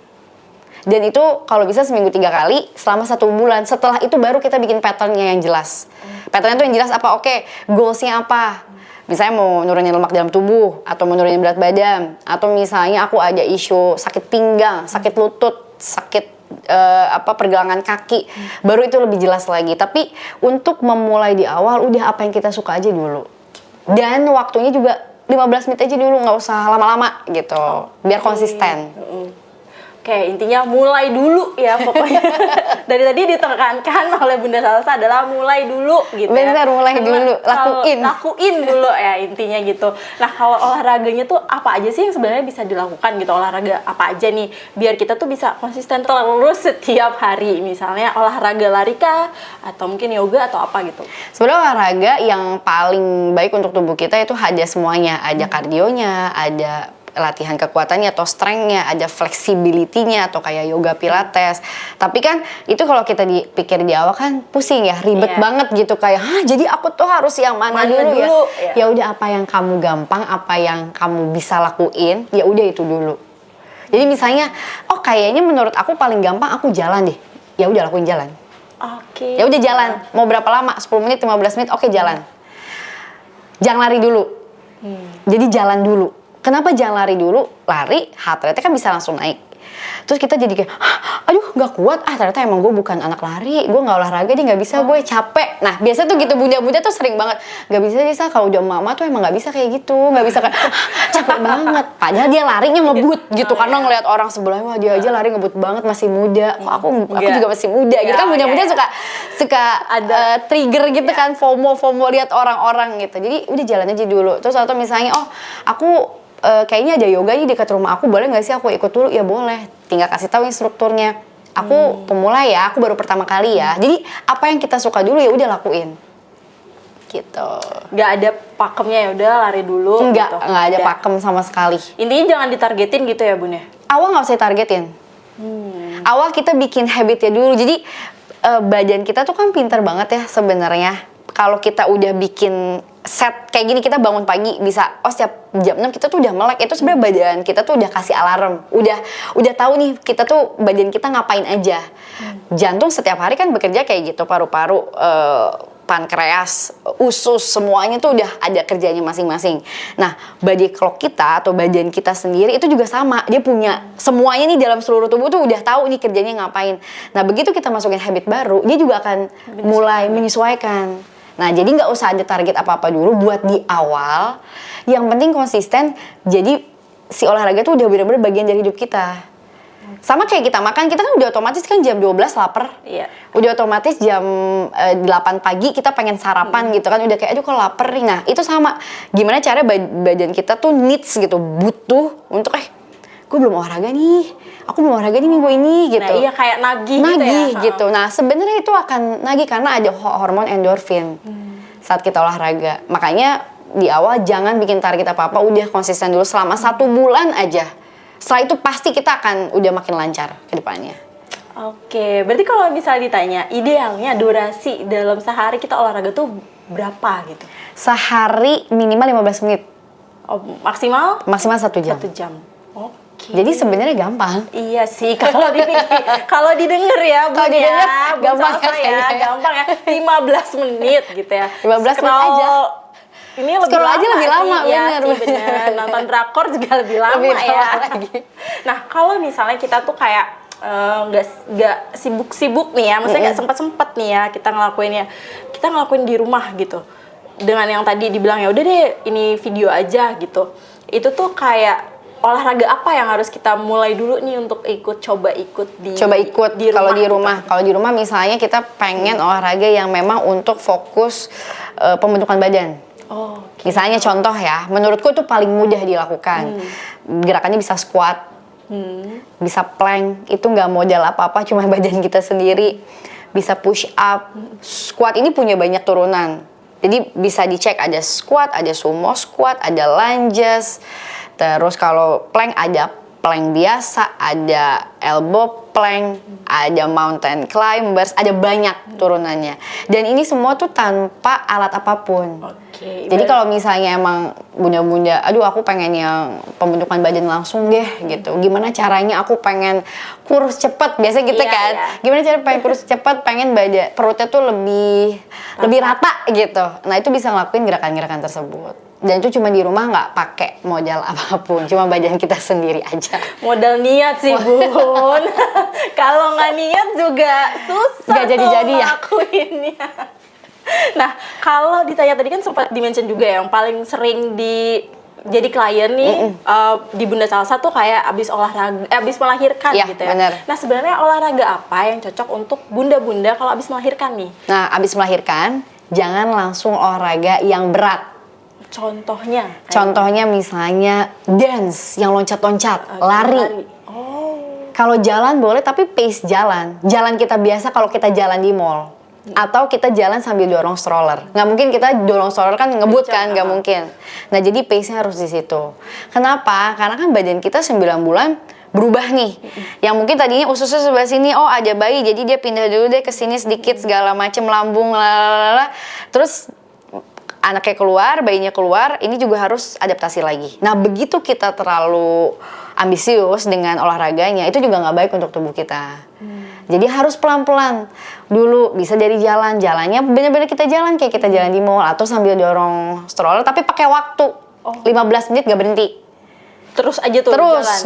Dan itu kalau bisa seminggu 3 kali selama 1 bulan. Setelah itu baru kita bikin patternnya yang jelas. Patternnya tuh yang jelas apa? Oke, goalsnya apa? Misalnya mau nurunin lemak dalam tubuh, atau mau nurunin berat badan, atau misalnya aku ada isu sakit pinggang, sakit lutut, sakit pergelangan kaki, baru itu lebih jelas lagi. Tapi untuk memulai di awal, udah apa yang kita suka aja dulu. Dan waktunya juga 15 menit aja dulu, nggak usah lama-lama gitu, biar konsisten. Oke, intinya mulai dulu ya pokoknya. Dari tadi ditekankan oleh Bunda Salsa adalah mulai dulu gitu. Bener, mulai dulu, lakuin dulu ya intinya gitu. Nah, kalau olahraganya tuh apa aja sih yang sebenarnya bisa dilakukan gitu? Olahraga apa aja nih biar kita tuh bisa konsisten terus setiap hari. Misalnya olahraga lari kah, atau mungkin yoga atau apa gitu. Sebenarnya olahraga yang paling baik untuk tubuh kita itu ada semuanya. Ada kardionya, ada latihan kekuatannya atau strength-nya, ada flexibility-nya atau kayak yoga pilates. Tapi kan itu kalau kita dipikir di awal kan pusing ya, ribet banget gitu kayak, "Hah, jadi aku tuh harus yang mana dulu ya?" Ya udah, apa yang kamu gampang, apa yang kamu bisa lakuin, ya udah itu dulu. Jadi misalnya, oh kayaknya menurut aku paling gampang aku jalan deh. Ya udah lakuin jalan. Oke. Ya udah jalan. Mau berapa lama? 10 menit, 15 menit, oke jalan. Jangan lari dulu. Jadi jalan dulu. Kenapa jangan lari dulu? Lari, heart rate-nya kan bisa langsung naik. Terus kita jadi kayak, aduh nggak kuat, ternyata emang gue bukan anak lari, gue nggak olahraga, dia nggak bisa, gue capek. Nah biasa tuh gitu, bunda-bunda tuh sering banget, nggak bisa sih, kalau udah mama tuh emang nggak bisa kayak gitu, nggak bisa kayak capek banget. Padahal dia larinya ngebut gitu, karena ngelihat orang sebelahnya, wah dia aja lari ngebut banget, masih muda, kok aku juga masih muda gitu kan, bunda-bunda suka ada trigger gitu kan, FOMO lihat orang-orang gitu. Jadi udah jalan aja dulu. Terus atau misalnya, oh aku kayaknya ada yoga nih dekat rumah aku, boleh nggak sih aku ikut dulu? Ya boleh, tinggal kasih tahu instrukturnya. Aku pemula ya, aku baru pertama kali ya. Jadi apa yang kita suka dulu ya udah lakuin. Gitu. Nggak ada pakemnya, ya udah lari dulu. Nggak gitu. ada pakem sama sekali. Intinya jangan ditargetin gitu ya Bun ya? Awal nggak usah targetin. Awal kita bikin habitnya dulu. Jadi badan kita tuh kan pinter banget ya sebenarnya. Kalau kita udah bikin set kayak gini, kita bangun pagi bisa, oh setiap jam 6 kita tuh udah melek, itu sebenarnya badan kita tuh udah kasih alarm, udah tahu nih kita tuh badan kita ngapain aja. Jantung setiap hari kan bekerja kayak gitu, paru-paru, pankreas, usus, semuanya tuh udah ada kerjanya masing-masing. Nah, body clock kita atau badan kita sendiri itu juga sama, dia punya semuanya nih dalam seluruh tubuh tuh udah tahu nih kerjanya ngapain. Nah, begitu kita masukin habit baru, dia juga akan mulai menyesuaikan. Nah, jadi nggak usah ada target apa-apa dulu buat di awal. Yang penting konsisten, jadi si olahraga tuh udah bener-bener bagian dari hidup kita. Sama kayak kita makan, kita kan udah otomatis kan jam 12 lapar. Iya. Udah otomatis jam 8 pagi kita pengen sarapan gitu kan. Udah kayak, aduh kok lapar nih. Nah, itu sama. Gimana cara badan kita tuh needs gitu, butuh untuk gue belum olahraga nih, aku belum olahraga nih minggu ini gitu. Nah iya, kayak nagih gitu. Nah sebenarnya itu akan nagih karena ada hormon endorfin saat kita olahraga. Makanya di awal jangan bikin target apa-apa, udah konsisten dulu selama 1 bulan aja. Setelah itu pasti kita akan udah makin lancar ke depannya. Oke, berarti kalau misalnya ditanya idealnya durasi dalam sehari kita olahraga tuh berapa gitu? Sehari minimal 15 menit. Oh, maksimal 1 jam. 1 jam. Oke. Jadi sebenarnya gampang. Iya sih, kalau kalau didengar ya, Bun, kalau didengar gampang ya, gampang ya, 15 menit gitu ya. 15 menit aja. Ini lebih Scroll lama aja lebih lama, sih. Ya, bener. sih, bener. Nonton drakor juga lebih lama ya. Lagi. Nah, kalau misalnya kita tuh kayak nggak sibuk-sibuk nih ya, maksudnya nggak sempet-sempet nih ya kita ngelakuin di rumah gitu. Dengan yang tadi dibilang ya udah deh ini video aja gitu. Itu tuh kayak olahraga apa yang harus kita mulai dulu nih untuk coba ikut kalau di rumah. Kalau di rumah misalnya kita pengen olahraga yang memang untuk fokus pembentukan badan. Oh, misalnya contoh ya, menurutku itu paling mudah dilakukan. Gerakannya bisa squat, bisa plank, itu nggak modal apa-apa, cuma badan kita sendiri. Bisa push up. Squat ini punya banyak turunan. Jadi bisa dicek, ada squat, ada sumo squat, ada lunges. Terus kalau plank ada plank biasa, ada elbow plank, ada mountain climbers, ada banyak turunannya. Dan ini semua tuh tanpa alat apapun. Oke. Jadi kalau misalnya emang bunda-bunda, aduh aku pengen yang pembentukan badan langsung deh gitu. Gimana caranya aku pengen kurus cepet, biasa gitu kan. Iya. Gimana cara pengen kurus cepet, pengen badan perutnya tuh lebih rata gitu. Nah itu bisa ngelakuin gerakan-gerakan tersebut. Dan itu cuma di rumah, nggak pakai modal apapun, cuma badan kita sendiri aja. Modal niat sih Bun. Kalau nggak niat juga susah nggak jadi-jadi ya ngelakuinnya. Nah, kalau ditanya tadi kan sempat di-mention juga ya, yang paling sering jadi klien nih di Bunda Salsa tuh kayak abis melahirkan ya, gitu ya. Bener. Nah, sebenarnya olahraga apa yang cocok untuk bunda-bunda kalau abis melahirkan nih? Nah, abis melahirkan jangan langsung olahraga yang berat. Contohnya misalnya dance yang loncat-loncat, lari. Oh. Kalau jalan boleh tapi pace jalan. Jalan kita biasa kalau kita jalan di mall. atau kita jalan sambil dorong stroller. Nggak mungkin kita dorong stroller kan ngebut kan, nggak mungkin. Nah jadi pace-nya harus di situ. Kenapa? Karena kan badan kita 9 bulan berubah nih. Yang mungkin tadinya ususnya sebelah sini, oh ada bayi, jadi dia pindah dulu deh ke sini sedikit segala macem, lambung, lalala. Terus anaknya keluar, bayinya keluar, ini juga harus adaptasi lagi. Nah begitu kita terlalu ambisius dengan olahraganya, itu juga nggak baik untuk tubuh kita. Jadi harus pelan-pelan dulu, bisa dari jalannya bener-bener kita jalan kayak kita jalan di mall atau sambil dorong stroller, tapi pakai waktu 15 menit gak berhenti. Terus aja tuh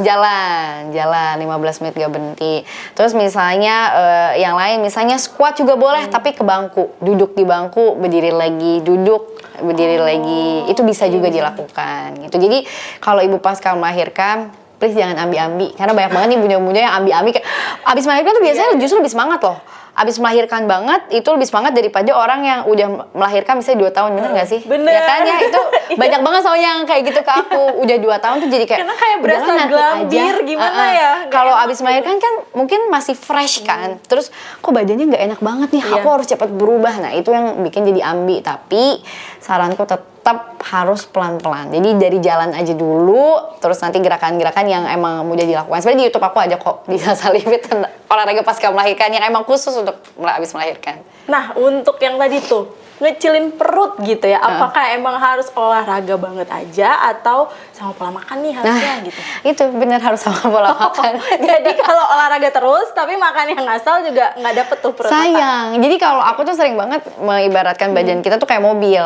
jalan 15 menit gak berhenti. Terus misalnya yang lain, misalnya squat juga boleh tapi ke bangku, duduk di bangku, berdiri lagi, duduk, berdiri lagi, itu bisa juga dilakukan gitu. Jadi kalau ibu pasca melahirkan, please jangan ambi-ambi, karena banyak banget nih bunda-bunda yang ambi-ambi kayak abis melahirkan tuh biasanya justru lebih semangat loh. Abis melahirkan banget itu lebih semangat daripada orang yang udah melahirkan misalnya 2 tahun, bener gak sih? Bener. Ya kan ya, itu banyak banget soalnya yang kayak gitu ke aku. Udah 2 tahun tuh jadi kayak karena kayak berasa gelambir gimana ya. Kalau abis melahirkan kan mungkin masih fresh kan. Terus kok badannya gak enak banget nih, aku harus cepat berubah. Nah itu yang bikin jadi ambi. Tapi saranku tetap harus pelan-pelan. Jadi dari jalan aja dulu, terus nanti gerakan-gerakan yang emang mudah dilakukan. Sebenarnya di YouTube aku ada kok di Salivit olahraga pasca melahirkan yang emang khusus untuk habis melahirkan. Nah, untuk yang tadi tuh ngecilin perut gitu ya, apakah emang harus olahraga banget aja atau sama pola makan nih harusnya gitu? Itu bener harus sama pola makan. Jadi kalau olahraga terus tapi makan yang asal juga nggak dapet tuh perut. Sayang. Jadi kalau aku tuh sering banget mengibaratkan badan kita tuh kayak mobil.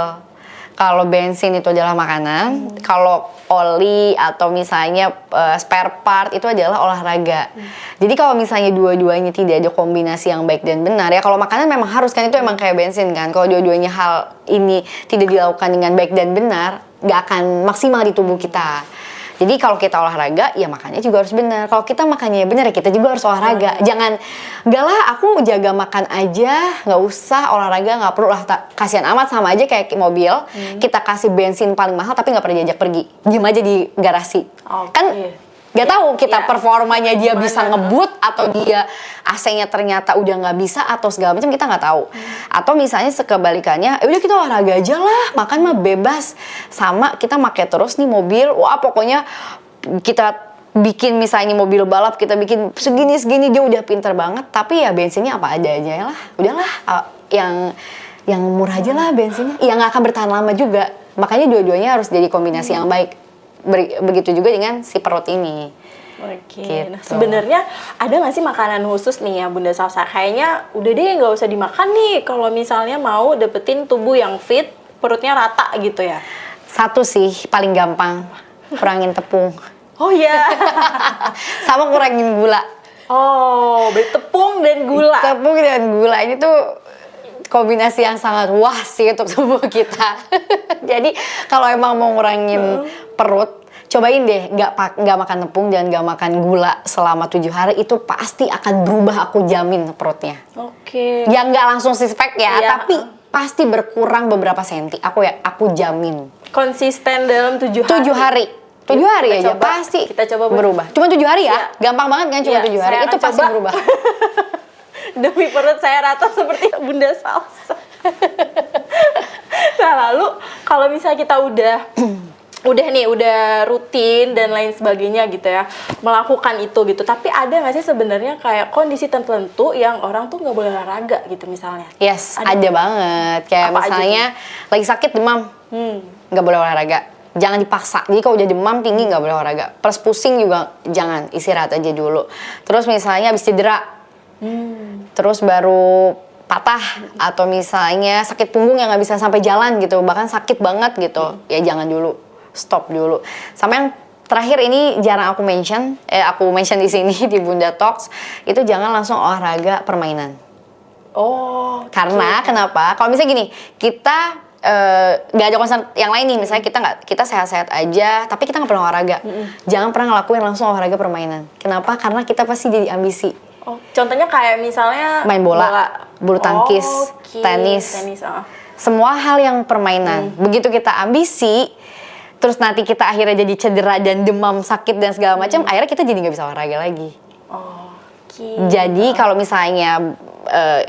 Kalau bensin itu adalah makanan, kalau oli atau misalnya spare part itu adalah olahraga. Jadi kalau misalnya dua-duanya tidak ada kombinasi yang baik dan benar ya, kalau makanan memang harus kan, itu emang kayak bensin kan. Kalau dua-duanya hal ini tidak dilakukan dengan baik dan benar, nggak akan maksimal di tubuh kita. Jadi kalau kita olahraga, ya makannya juga harus benar. Kalau kita makannya benar, ya kita juga harus olahraga. Jangan, enggak lah aku jaga makan aja, nggak usah olahraga, nggak perlu lah. Kasihan amat, sama aja kayak mobil. Kita kasih bensin paling mahal, tapi nggak pernah diajak pergi. Diem aja di garasi. Kan nggak tahu kita performanya dia bisa ngebut atau dia AC-nya ternyata udah nggak bisa atau segala macam, kita nggak tahu. Atau misalnya sekebalikannya, udah kita olahraga aja lah, makan mah bebas. Sama kita pakai terus nih mobil, wah pokoknya kita bikin misalnya mobil balap, kita bikin segini dia udah pinter banget, tapi ya bensinnya apa ada aja lah, udahlah yang murah aja lah bensinnya, yang nggak akan bertahan lama juga. Makanya dua-duanya harus jadi kombinasi yang baik. Begitu juga dengan si perut ini. Oke. Gitu. Nah sebenarnya ada nggak sih makanan khusus nih ya Bunda Salsa? Kayaknya udah deh nggak usah dimakan nih kalau misalnya mau dapetin tubuh yang fit, perutnya rata gitu ya. Satu sih paling gampang, kurangin tepung. Oh iya. Sama kurangin gula. Oh, tepung dan gula. Tepung dan gula ini tuh kombinasi yang sangat wah sih untuk tubuh kita. Jadi kalau emang mau ngurangin perut, cobain deh nggak makan tepung dan nggak makan gula selama 7 hari, itu pasti akan berubah, aku jamin perutnya. Oke. Ya nggak langsung six pack ya, Iya. tapi pasti berkurang beberapa senti. Aku jamin. Konsisten dalam 7 hari. 7 hari. 7 hari Kita aja coba. pasti Kita coba berubah. Cuma 7 hari ya? Iya. Gampang banget kan cuma 7 hari. saya Itu akan pasti coba. berubah. Demi perut saya rata seperti Bunda Salsa. Nah lalu kalau misalnya kita udah rutin dan lain sebagainya gitu ya, melakukan itu gitu, tapi ada nggak sih sebenarnya kayak kondisi tertentu yang orang tuh nggak boleh olahraga gitu misalnya? Yes, ada banget. Kayak Apa misalnya lagi sakit demam, nggak boleh olahraga. Jangan dipaksa. Jadi kalau udah demam tinggi nggak boleh olahraga. Plus pusing juga jangan, istirahat aja dulu. Terus misalnya habis cedera, terus baru patah atau misalnya sakit punggung yang nggak bisa sampai jalan gitu, bahkan sakit banget gitu, ya jangan dulu, stop dulu. Sama yang terakhir ini jarang aku mention di sini di Bunda Talks, itu jangan langsung olahraga permainan. Oh, Karena kenapa? Kalau misalnya gini, kita nggak ada concern yang lain nih, misalnya kita sehat-sehat aja, tapi kita nggak pernah olahraga. Jangan pernah ngelakuin langsung olahraga permainan. Kenapa? Karena kita pasti jadi ambisi. Oh, contohnya kayak misalnya Main bola, bulu tangkis, tenis. Semua hal yang permainan. Begitu kita ambisi, terus nanti kita akhirnya jadi cedera dan demam, sakit dan segala macam, akhirnya kita jadi nggak bisa olahraga lagi. Jadi kalau misalnya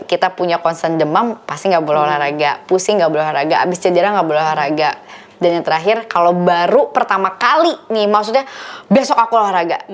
kita punya concern demam, pasti nggak boleh olahraga. Pusing nggak boleh olahraga. Abis cedera nggak boleh olahraga. Dan yang terakhir, kalau baru pertama kali nih, maksudnya besok aku olahraga,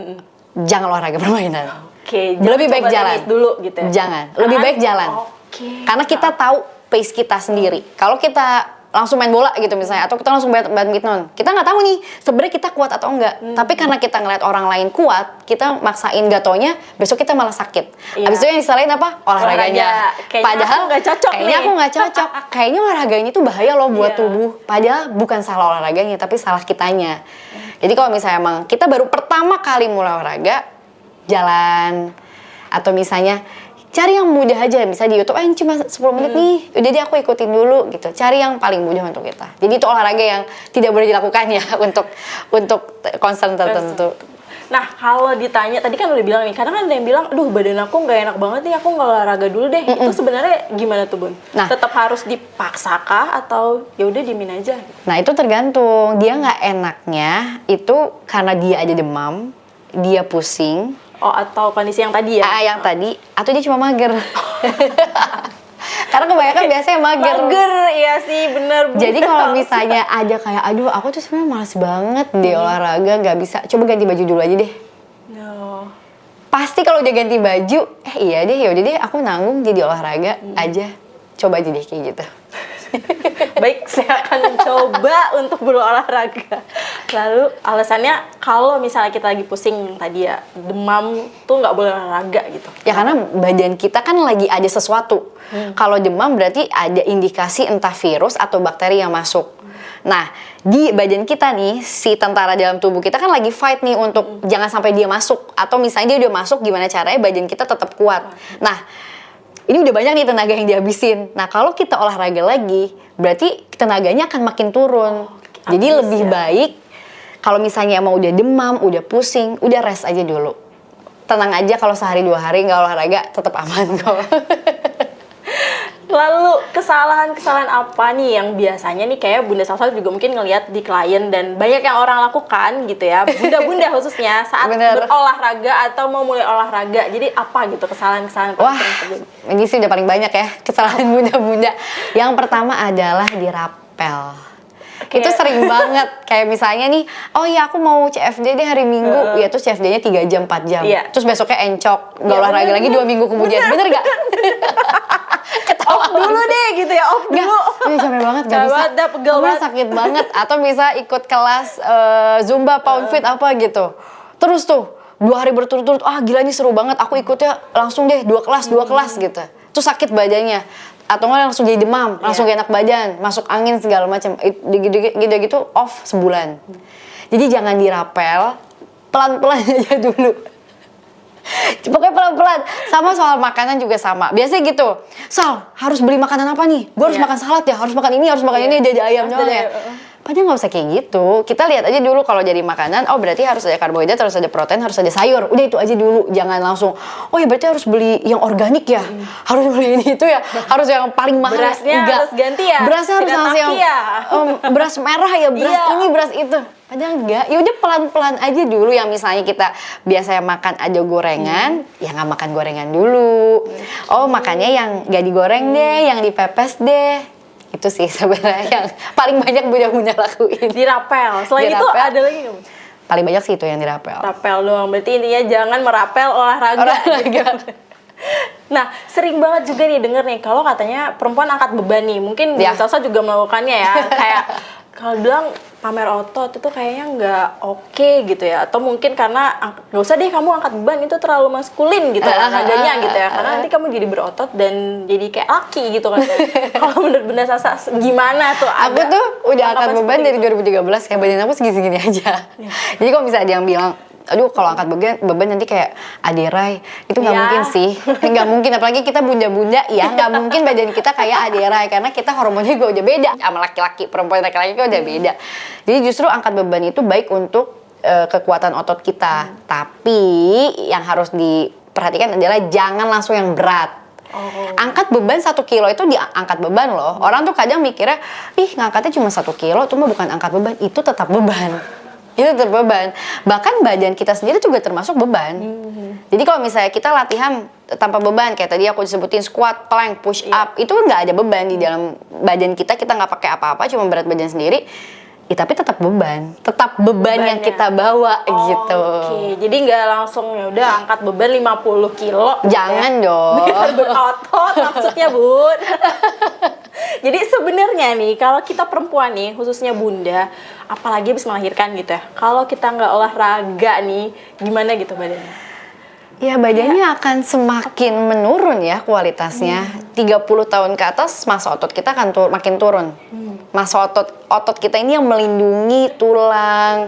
jangan olahraga permainan. Oke, Lebih baik coba jalan tenis dulu gitu ya. Jangan, lebih baik jalan. Oke. Karena kita tahu pace kita sendiri. Kalau kita langsung main bola gitu misalnya, atau kita langsung badminton, kita nggak tahu nih sebenarnya kita kuat atau enggak. Tapi karena kita ngeliat orang lain kuat, kita maksain gatonya, besok kita malah sakit. Iya. Abis itu yang disalahin apa? Olahraganya. Kayaknya Padahal aku nggak cocok kayaknya nih. aku nggak cocok. Kayaknya olahraganya tuh bahaya loh buat Iya. tubuh. Padahal bukan salah olahraganya, tapi salah kitanya. Jadi kalau misalnya emang kita baru pertama kali mulai olahraga, jalan, atau misalnya cari yang mudah aja, misalnya di YouTube, ini cuma 10 menit nih, udah deh aku ikutin dulu gitu. Cari yang paling mudah untuk kita. Jadi itu olahraga yang tidak boleh dilakukan ya untuk concern tertentu. Nah, kalau ditanya, tadi kan udah bilang nih, kadang kan ada yang bilang, aduh badan aku nggak enak banget nih, aku nggak olahraga dulu deh. Itu sebenarnya gimana tuh, Bun? Nah. Tetap harus dipaksakah atau ya udah diemin aja? Nah itu tergantung, dia nggak enaknya itu karena dia ada demam, dia pusing, Oh, atau kondisi yang tadi ya? yang tadi, atau dia cuma mager. Karena kebanyakan biasanya mager. Mager, iya sih, bener. Jadi kalau misalnya ada kayak, aduh aku tuh sebenarnya malas banget deh olahraga, nggak bisa. Coba ganti baju dulu aja deh. No. Pasti kalau dia ganti baju, iya deh, yaudah deh aku nanggung jadi olahraga aja. Coba aja deh kayak gitu. Baik, saya akan mencoba untuk berolahraga. Lalu alasannya kalau misalnya kita lagi pusing tadi ya, demam tuh nggak boleh olahraga gitu. Ya karena badan kita kan lagi ada sesuatu. Kalau demam berarti ada indikasi entah virus atau bakteri yang masuk. Nah, di badan kita nih, si tentara dalam tubuh kita kan lagi fight nih untuk jangan sampai dia masuk. Atau misalnya dia udah masuk, gimana caranya badan kita tetap kuat. Nah, ini udah banyak nih tenaga yang dihabisin. Nah, kalau kita olahraga lagi, berarti tenaganya akan makin turun. Jadi habis lebih ya. baik kalau misalnya emang udah demam, udah pusing, udah rest aja dulu. Tenang aja kalau sehari 2 hari nggak olahraga, tetap aman kok. Lalu kesalahan-kesalahan apa nih yang biasanya nih kayak Bunda Salsa juga mungkin ngelihat di klien dan banyak yang orang lakukan gitu ya, bunda-bunda khususnya saat Bener. berolahraga atau mau mulai olahraga. Jadi apa gitu kesalahan-kesalahan Wah, yang terjadi? ini sih udah paling banyak ya kesalahan bunda-bunda. Yang pertama adalah dirapel. Itu sering banget. Kayak misalnya nih, oh iya aku mau CFD deh hari Minggu. Ya terus CFD-nya 3 jam, 4 jam. Iya. Terus besoknya encok. Nggak Iya, olahraga bener, lagi 2 minggu kemudian. Bener gak? Off dulu deh gitu ya, off Nggak, dulu. ini capek banget, gak Capek bisa. banget, dah, pegel Pokoknya banget. sakit banget. Atau bisa ikut kelas Zumba, Pound Fit apa gitu. Terus tuh 2 hari berturut-turut, gila ini seru banget. Aku ikutnya langsung deh 2 kelas gitu. Terus sakit badannya. Atau nggak langsung jadi demam, langsung gak enak badan, masuk angin segala macam. Gitu off sebulan. Jadi jangan dirapel, pelan-pelan aja dulu. Pokoknya pelan-pelan. Sama soal makanan juga sama. Biasanya gitu, Sal, harus beli makanan apa nih? Gue harus Iya. makan salad ya, harus makan ini, harus makan ini, jadi ayam Harus doang jadi ya. ayam, Padahal nggak usah kayak gitu. Kita lihat aja dulu kalau jadi makanan, oh berarti harus ada karbohidrat, harus ada protein, harus ada sayur. Udah itu aja dulu. Jangan langsung, oh ya berarti harus beli yang organik ya. Harus beli ini itu ya. Harus yang paling mahal. Berasnya Enggak. harus ganti ya? Berasnya harus Tidak langsung yang taki ya? beras merah ya, beras Iya. ini, beras itu. Padahal enggak. Ya udah pelan-pelan aja dulu. Yang misalnya kita biasanya makan ada gorengan, ya nggak makan gorengan dulu. Oh makannya yang nggak digoreng deh, yang dipepes deh. Itu sih sebenarnya yang paling banyak bunda-bunda lakuin. Dirapel. Selain itu Dirapel. ada lagi nggak? Paling banyak sih itu yang dirapel. Rapel doang. Berarti intinya jangan merapel olahraga. Olahraga. Nah, sering banget juga nih denger nih kalau katanya perempuan angkat beban nih. Mungkin Ya. Bunda Salsa juga melakukannya ya. Kayak kalau bilang pamer otot itu kayaknya nggak oke gitu ya. Atau mungkin karena nggak usah deh kamu angkat beban, itu terlalu maskulin gitu olahraganya gitu ya. Karena nanti kamu jadi berotot dan jadi kayak laki gitu kan. Kalau menurut Bunda Salsa gimana tuh? Aku Ada tuh udah angkat anggapan beban seperti dari itu? 2013, kayak badan aku segini-segini aja. Jadi kalau misalnya ada yang bilang, aduh kalau angkat beban nanti kayak Aderai, itu nggak Ya. mungkin sih. Nggak mungkin, apalagi kita bunda-bunda ya, nggak mungkin badan kita kayak Aderai, karena kita hormonnya juga udah beda sama laki-laki. Perempuan laki-laki kan udah beda. Jadi justru angkat beban itu baik untuk kekuatan otot kita. Tapi yang harus diperhatikan adalah jangan langsung yang berat. Angkat beban 1 kilo itu diangkat beban loh. Orang tuh kadang mikirnya, ih ngangkatnya cuma 1 kilo, itu mah bukan angkat beban, itu tetap beban. Itu tetap beban. Bahkan badan kita sendiri juga termasuk beban. Jadi kalau misalnya kita latihan tanpa beban, kayak tadi aku disebutin squat, plank, push up, itu nggak ada beban di dalam badan kita nggak pakai apa-apa, cuma berat badan sendiri. Ya, tapi tetap beban yang kita bawa gitu. Oke, jadi nggak langsung ya udah angkat beban 50 kilo. Jangan dong. Biar berotot maksudnya, Bun. Jadi sebenarnya nih, kalau kita perempuan nih, khususnya bunda, apalagi habis melahirkan gitu ya, kalau kita nggak olahraga nih, gimana gitu badannya? Ya badannya akan semakin menurun ya kualitasnya. 30 tahun ke atas massa otot kita akan makin turun. Massa otot kita ini yang melindungi tulang,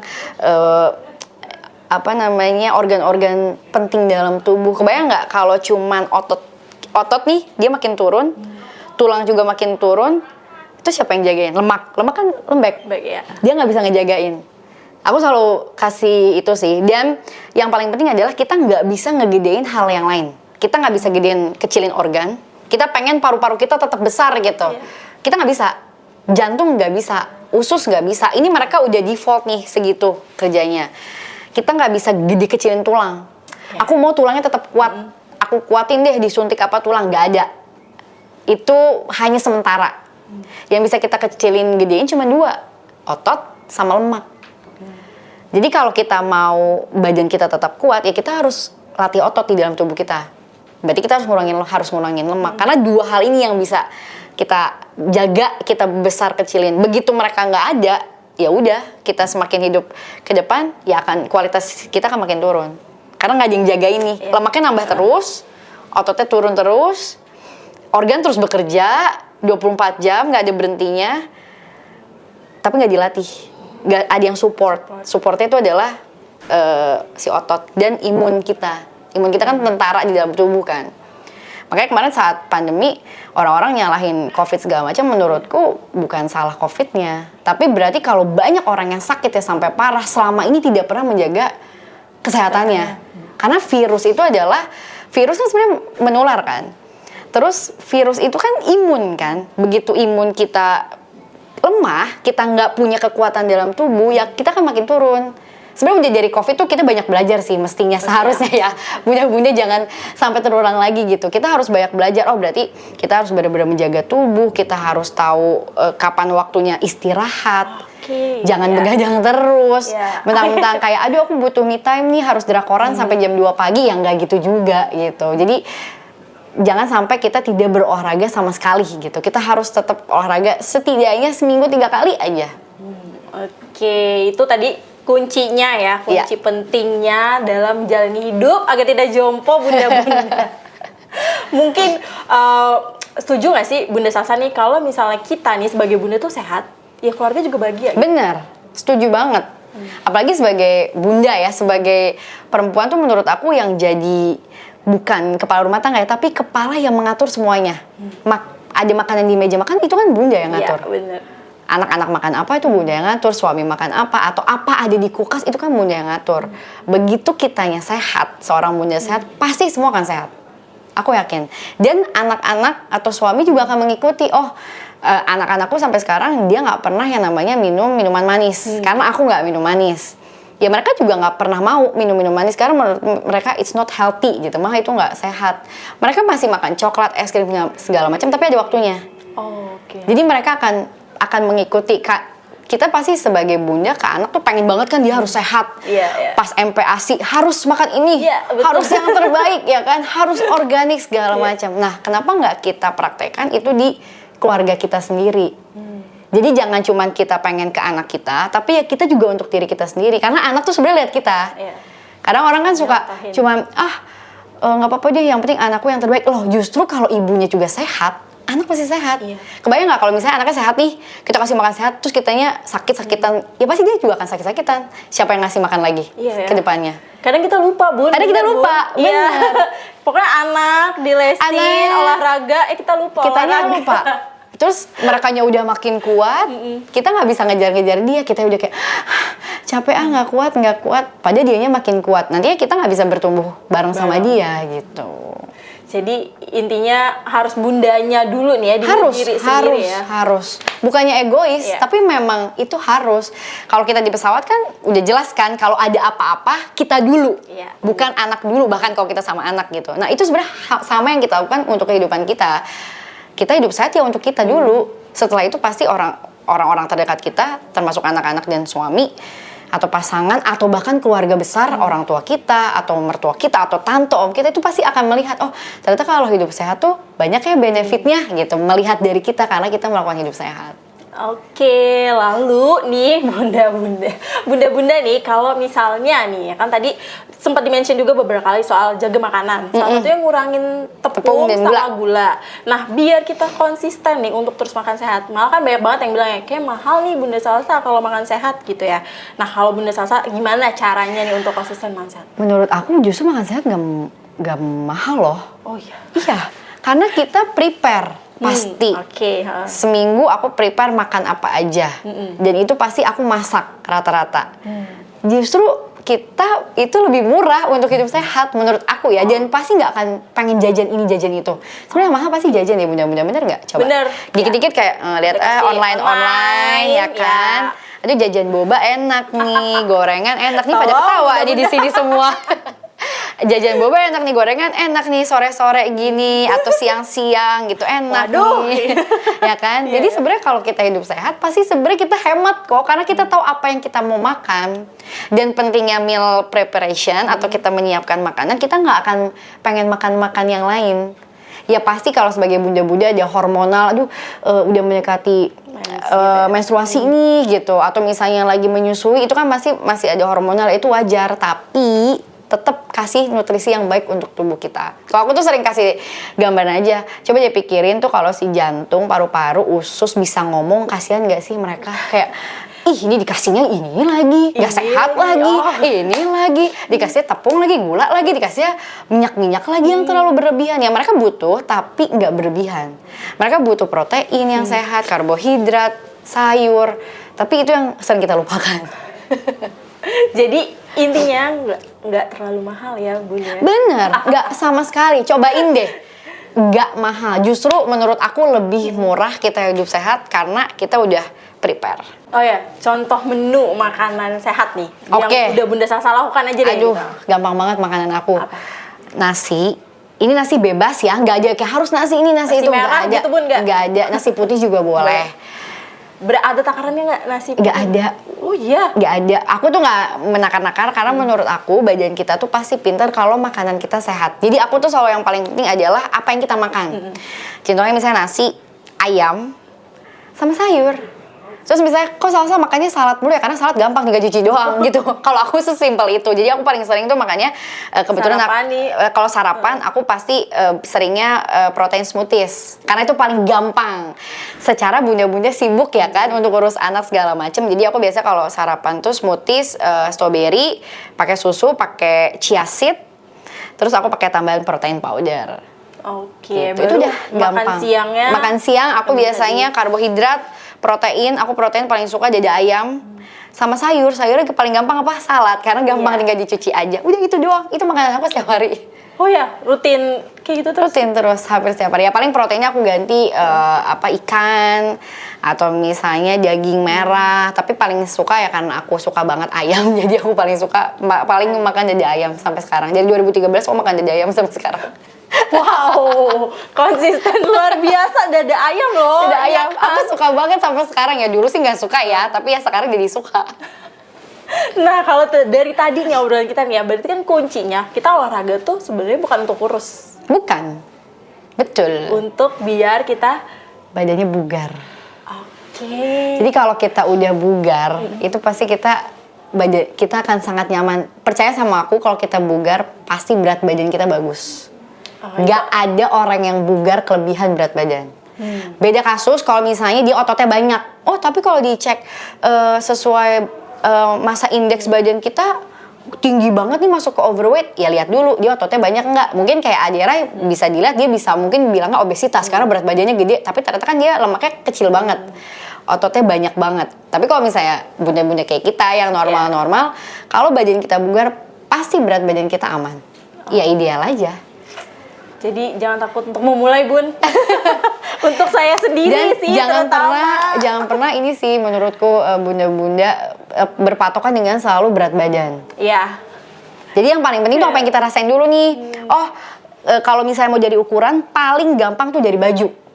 organ-organ penting dalam tubuh. Kebayang nggak kalau cuman otot nih dia makin turun, tulang juga makin turun, itu siapa yang jagain? Lemak kan lembek. Ya. Dia nggak bisa ngejagain. Aku selalu kasih itu sih. Dan yang paling penting adalah kita nggak bisa ngegedein hal yang lain. Kita nggak bisa kecilin organ. Kita pengen paru-paru kita tetap besar gitu. Kita nggak bisa. Jantung nggak bisa. Usus nggak bisa. Ini mereka udah default nih segitu kerjanya. Kita nggak bisa gede kecilin tulang. Aku mau tulangnya tetap kuat. Aku kuatin deh disuntik apa tulang. Nggak ada. Itu hanya sementara. Yang bisa kita kecilin gedein cuma dua. Otot sama lemak. Jadi kalau kita mau badan kita tetap kuat, ya kita harus latih otot di dalam tubuh kita. Berarti kita harus ngurangin lemak. Karena dua hal ini yang bisa kita jaga, kita besar kecilin. Begitu mereka nggak ada, ya udah kita semakin hidup ke depan, ya akan kualitas kita akan makin turun. Karena nggak ada yang jaga ini. Lemaknya nambah terus, ototnya turun terus, organ terus bekerja 24 jam, nggak ada berhentinya, tapi nggak dilatih. Gak ada yang supportnya itu adalah si otot dan imun kita kan tentara di dalam tubuh kan. Makanya kemarin saat pandemi orang-orang nyalahin covid segala macam, menurutku bukan salah covidnya, tapi berarti kalau banyak orang yang sakit ya sampai parah selama ini tidak pernah menjaga kesehatannya. Karena virus kan sebenarnya menular kan, terus virus itu kan imun kan, begitu imun kita lemah, kita nggak punya kekuatan dalam tubuh, ya kita kan makin turun. Sebenarnya udah dari COVID tuh kita banyak belajar sih mestinya, seharusnya ya. Bunda-bunda jangan sampai terulang lagi gitu. Kita harus banyak belajar, oh berarti kita harus benar-benar menjaga tubuh, kita harus tahu kapan waktunya istirahat. Jangan begadang terus. Mentang-mentang kayak, aduh aku butuh me time nih, harus drakoran sampai jam 2 pagi, ya nggak gitu juga gitu. Jadi jangan sampai kita tidak berolahraga sama sekali gitu. Kita harus tetap olahraga setidaknya seminggu 3 kali aja. Oke, itu tadi kuncinya ya, kunci pentingnya dalam menjalani hidup agar tidak jompo bunda-bunda. Mungkin setuju nggak sih Bunda Salsa nih kalau misalnya kita nih sebagai bunda tuh sehat, ya keluarga juga bahagia. Bener, setuju banget. Apalagi sebagai bunda ya, sebagai perempuan tuh menurut aku yang jadi bukan kepala rumah tangga ya, tapi kepala yang mengatur semuanya. Ada makanan di meja makan, itu kan bunda yang ngatur. Iya, bener. Anak-anak makan apa, itu bunda yang ngatur. Suami makan apa, atau apa ada di kulkas, itu kan bunda yang ngatur. Begitu kitanya sehat, seorang bunda sehat, pasti semua akan sehat. Aku yakin. Dan anak-anak atau suami juga akan mengikuti. Oh, anak-anakku sampai sekarang dia nggak pernah yang namanya minum minuman manis. Karena aku nggak minum manis. Ya mereka juga nggak pernah mau minum manis karena menurut mereka it's not healthy gitu, mah itu nggak sehat. Mereka masih makan coklat, es krim segala macam, tapi ada waktunya. Jadi mereka akan mengikuti. Kita pasti sebagai bunda ke anak tuh pengen banget kan dia harus sehat. Pas MPASI harus makan ini, harus yang terbaik ya kan, harus organik segala macam. Nah, kenapa nggak kita praktekkan itu di keluarga kita sendiri? Jadi jangan cuma kita pengen ke anak kita, tapi ya kita juga untuk diri kita sendiri. Karena anak tuh sebenarnya lihat kita. Kadang orang kan suka cuma nggak apa-apa deh, yang penting anakku yang terbaik. Loh, justru kalau ibunya juga sehat, anak pasti sehat. Kebayang nggak kalau misalnya anaknya sehat nih, kita kasih makan sehat, terus kitanya sakit-sakitan, ya pasti dia juga akan sakit-sakitan. Siapa yang ngasih makan lagi ke depannya? Kadang kita lupa, Bun. Kadang kita lupa, benar. Pokoknya anak dilesin, olahraga, kita lupa. Kitanya lupa. Terus merekanya udah makin kuat, kita nggak bisa ngejar-ngejar dia, kita udah kayak capek nggak kuat. Padahal dianya makin kuat. Nantinya kita nggak bisa bertumbuh bareng sama dia gitu. Jadi intinya harus bundanya dulu nih ya di diri sendiri ya. Harus. Bukannya egois, Iya. tapi memang itu harus. Kalau kita di pesawat kan udah jelas kan kalau ada apa-apa kita dulu. Iya. Bukan anak dulu, bahkan kalau kita sama anak gitu. Nah, itu sebenarnya sama yang kita lakukan untuk kehidupan kita. Kita hidup sehat ya untuk kita dulu. Setelah itu pasti orang-orang terdekat kita, termasuk anak-anak dan suami atau pasangan atau bahkan keluarga besar, orang tua kita atau mertua kita atau tante om kita itu pasti akan melihat, oh ternyata kalau hidup sehat tuh banyak ya benefitnya gitu, melihat dari kita karena kita melakukan hidup sehat. Oke, lalu nih bunda-bunda nih kalau misalnya nih ya kan tadi sempat di-mention juga beberapa kali soal jaga makanan. Salah satunya ngurangin tepung dan sama gula. Nah, biar kita konsisten nih untuk terus makan sehat. Malah kan banyak banget yang bilang ya, kayak mahal nih Bunda Salsa kalau makan sehat gitu ya. Nah, kalau Bunda Salsa gimana caranya nih untuk konsisten makan sehat? Menurut aku justru makan sehat nggak mahal loh. Oh iya. Iya, karena kita prepare. Pasti. Oke. Seminggu aku prepare makan apa aja. Dan itu pasti aku masak rata-rata. Justru kita itu lebih murah untuk hidup sehat menurut aku ya. Dan pasti nggak akan pengen jajan ini jajan itu. Sebenarnya mahal pasti jajan ya bunda-bunda, bener nggak? Coba. Bener. Dikit-dikit kayak lihat online ya kan. Aduh jajan boba enak nih, gorengan enak nih, pada ketawa di sini semua. Jajan boba enak nih, gorengan enak nih, sore-sore gini atau siang-siang gitu enak. Waduh. Nih. Ya kan? Jadi sebenarnya kalau kita hidup sehat pasti sebenarnya kita hemat kok karena kita tahu apa yang kita mau makan. Dan pentingnya meal preparation atau kita menyiapkan makanan, kita nggak akan pengen makan-makan yang lain. Ya pasti kalau sebagai bunda-bunda ada hormonal, aduh udah mendekati menstruasi ini gitu, atau misalnya lagi menyusui itu kan masih ada hormonal, itu wajar, tapi tetap kasih nutrisi yang baik untuk tubuh kita. Kalau aku tuh sering kasih gambaran aja, coba deh pikirin tuh kalau si jantung, paru-paru, usus bisa ngomong, kasihan nggak sih mereka kayak ini dikasihnya ini lagi, nggak sehat lagi, ini lagi, dikasih tepung lagi, gula lagi, dikasih minyak lagi yang terlalu berlebihan. Ya mereka butuh, tapi nggak berlebihan. Mereka butuh protein yang sehat, karbohidrat, sayur, tapi itu yang sering kita lupakan. Jadi intinya nggak terlalu mahal ya Bunda. Bener, nggak sama sekali. Cobain deh. Nggak mahal. Justru menurut aku lebih murah kita hidup sehat karena kita udah prepare. Oh ya, contoh menu makanan sehat nih. Oke. Yang udah Bunda Salsa lakukan aja deh. Aduh, gitu. gampang banget makanan aku. Apa? Nasi. Ini nasi bebas ya, nggak ada kayak harus nasi ini, nasi itu. Merah nggak ada. gitu, Bun, nggak? Nggak ada. Nasi putih juga boleh. Ada takarannya nggak nasi putih? Nggak ada. Oh iya. Nggak ada. Aku tuh nggak menakar-nakar karena menurut aku badan kita tuh pasti pintar kalau makanan kita sehat. Jadi aku tuh selalu yang paling penting adalah apa yang kita makan. Contohnya misalnya nasi, ayam, sama sayur. Terus misalnya kok salsa makannya salad mulu ya, karena salad gampang tinggal cuci doang gitu. Kalau aku sesimpel itu. Jadi aku paling sering tuh makanya kebetulan kalau sarapan aku pasti seringnya protein smoothies. Karena itu paling gampang. Secara bunda-bunda sibuk ya kan untuk urus anak segala macem. Jadi aku biasa kalau sarapan tuh smoothies strawberry, pakai susu, pakai chia seed. Terus aku pakai tambahan protein powder. Oke, Gitu. Itu udah gampang. Makan siangnya. Makan siang aku biasanya karbohidrat, protein, aku protein paling suka dada ayam sama sayur. Sayurnya paling gampang apa? Salad, karena gampang tinggal dicuci aja. Udah itu doang. Itu makanan aku setiap hari. Oh ya, rutin kayak gitu terus. Rutin terus hampir setiap hari. Ya paling proteinnya aku ganti ikan atau misalnya daging merah. Tapi paling suka ya karena aku suka banget ayam. Jadi aku paling suka paling makan dada ayam sampai sekarang. Dari 2013 aku makan dada ayam sampai sekarang. Wow, konsisten luar biasa dada ayam loh. Dada ayam, ya kan? aku suka banget sampai sekarang ya. Dulu sih nggak suka ya, tapi ya sekarang jadi suka. Nah, kalau dari tadi nih obrolan kita nih ya, berarti kan kuncinya kita olahraga tuh sebenarnya bukan untuk kurus. Bukan, betul. Untuk biar kita Badannya bugar. Oke. Jadi kalau kita udah bugar, itu pasti kita akan sangat nyaman. Percaya sama aku, kalau kita bugar, pasti berat badan kita bagus. Nggak ada orang yang bugar kelebihan berat badan. Beda kasus kalau misalnya dia ototnya banyak. Oh tapi kalau dicek sesuai masa indeks badan kita, tinggi banget nih masuk ke overweight, ya lihat dulu dia ototnya banyak nggak. Mungkin kayak Adera bisa dilihat, dia bisa mungkin bilangnya obesitas karena berat badannya gede, tapi ternyata kan dia lemaknya kecil banget, ototnya banyak banget. Tapi kalau misalnya bunda-bunda kayak kita yang normal-normal, kalau badan kita bugar pasti berat badan kita aman. Ya ideal aja. Jadi jangan takut untuk memulai, Bun. Untuk saya sendiri Dan sih jangan pernah ini sih menurutku bunda-bunda berpatokan dengan selalu berat badan. Iya. Jadi yang paling penting tuh apa yang kita rasain dulu nih. Kalau misalnya mau jadi ukuran, paling gampang tuh dari baju.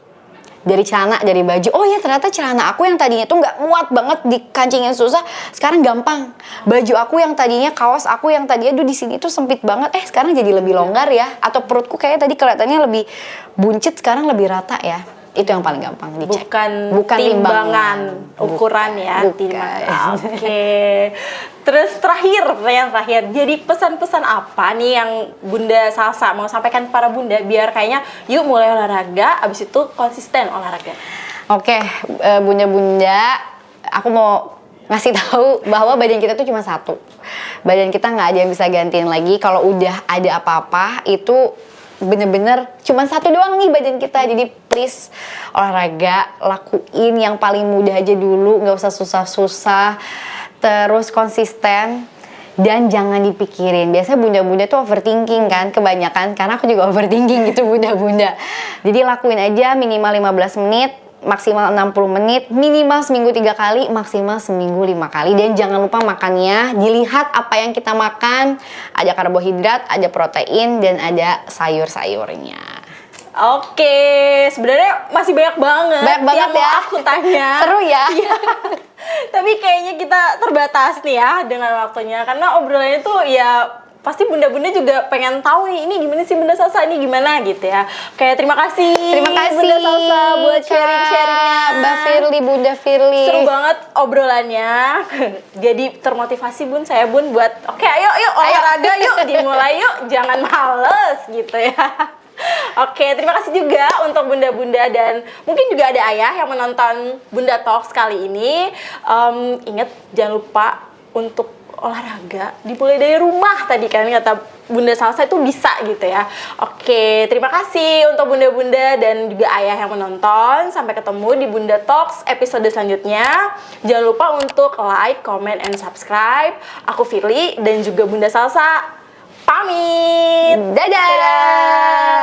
Dari celana, dari baju. Oh ya ternyata celana aku yang tadinya tuh nggak muat banget, dikancingin susah, sekarang gampang. Baju aku yang tadinya, kaos aku yang tadinya di sini tuh sempit banget, sekarang jadi lebih longgar ya. Atau perutku kayak tadi kelihatannya lebih buncit, sekarang lebih rata ya. Itu yang paling gampang dicek. Bukan timbangan, ukuran ya. Bukan. Timbangan. Oke. Terus pertanyaan terakhir. Jadi pesan-pesan apa nih yang Bunda Salsa mau sampaikan para bunda biar kayaknya yuk mulai olahraga, abis itu konsisten olahraga. Oke, bunda-bunda, aku mau ngasih tahu bahwa badan kita tuh cuma satu. Badan kita nggak ada yang bisa gantiin lagi. Kalau udah ada apa-apa itu bener-bener cuma satu doang nih badan kita. Jadi please olahraga, lakuin yang paling mudah aja dulu, nggak usah susah-susah, terus konsisten dan jangan dipikirin. Biasanya bunda-bunda tuh overthinking kan kebanyakan, karena aku juga overthinking gitu bunda-bunda. Jadi lakuin aja minimal 15 menit, maksimal 60 menit, minimal seminggu 3 kali, maksimal seminggu 5 kali. Dan jangan lupa makannya, dilihat apa yang kita makan, ada karbohidrat, ada protein, dan ada sayur-sayurnya. Oke, sebenarnya masih banyak banget Banyak banget yang mau ya. aku tanya. Seru ya? Iya. Tapi kayaknya kita terbatas nih ya dengan waktunya, karena obrolannya tuh ya pasti bunda-bunda juga pengen tahu nih, ini gimana sih Bunda Salsa, ini gimana gitu ya. Kayak terima kasih Bunda Salsa buat sharing-sharingnya. Mbak Firly, Bunda Firly. Seru banget obrolannya. Jadi termotivasi Bun, saya Bun buat oke, ayo olahraga yuk, dimulai yuk, jangan males gitu ya. Oke, terima kasih juga untuk bunda-bunda dan mungkin juga ada ayah yang menonton Bunda Talks kali ini. Ingat jangan lupa untuk olahraga, dimulai dari rumah tadi kan kata Bunda Salsa itu bisa gitu ya. Oke, terima kasih untuk bunda-bunda dan juga ayah yang menonton. Sampai ketemu di Bunda Talks episode selanjutnya. Jangan lupa untuk like, comment, and subscribe. Aku Firly dan juga Bunda Salsa pamit. Dadah.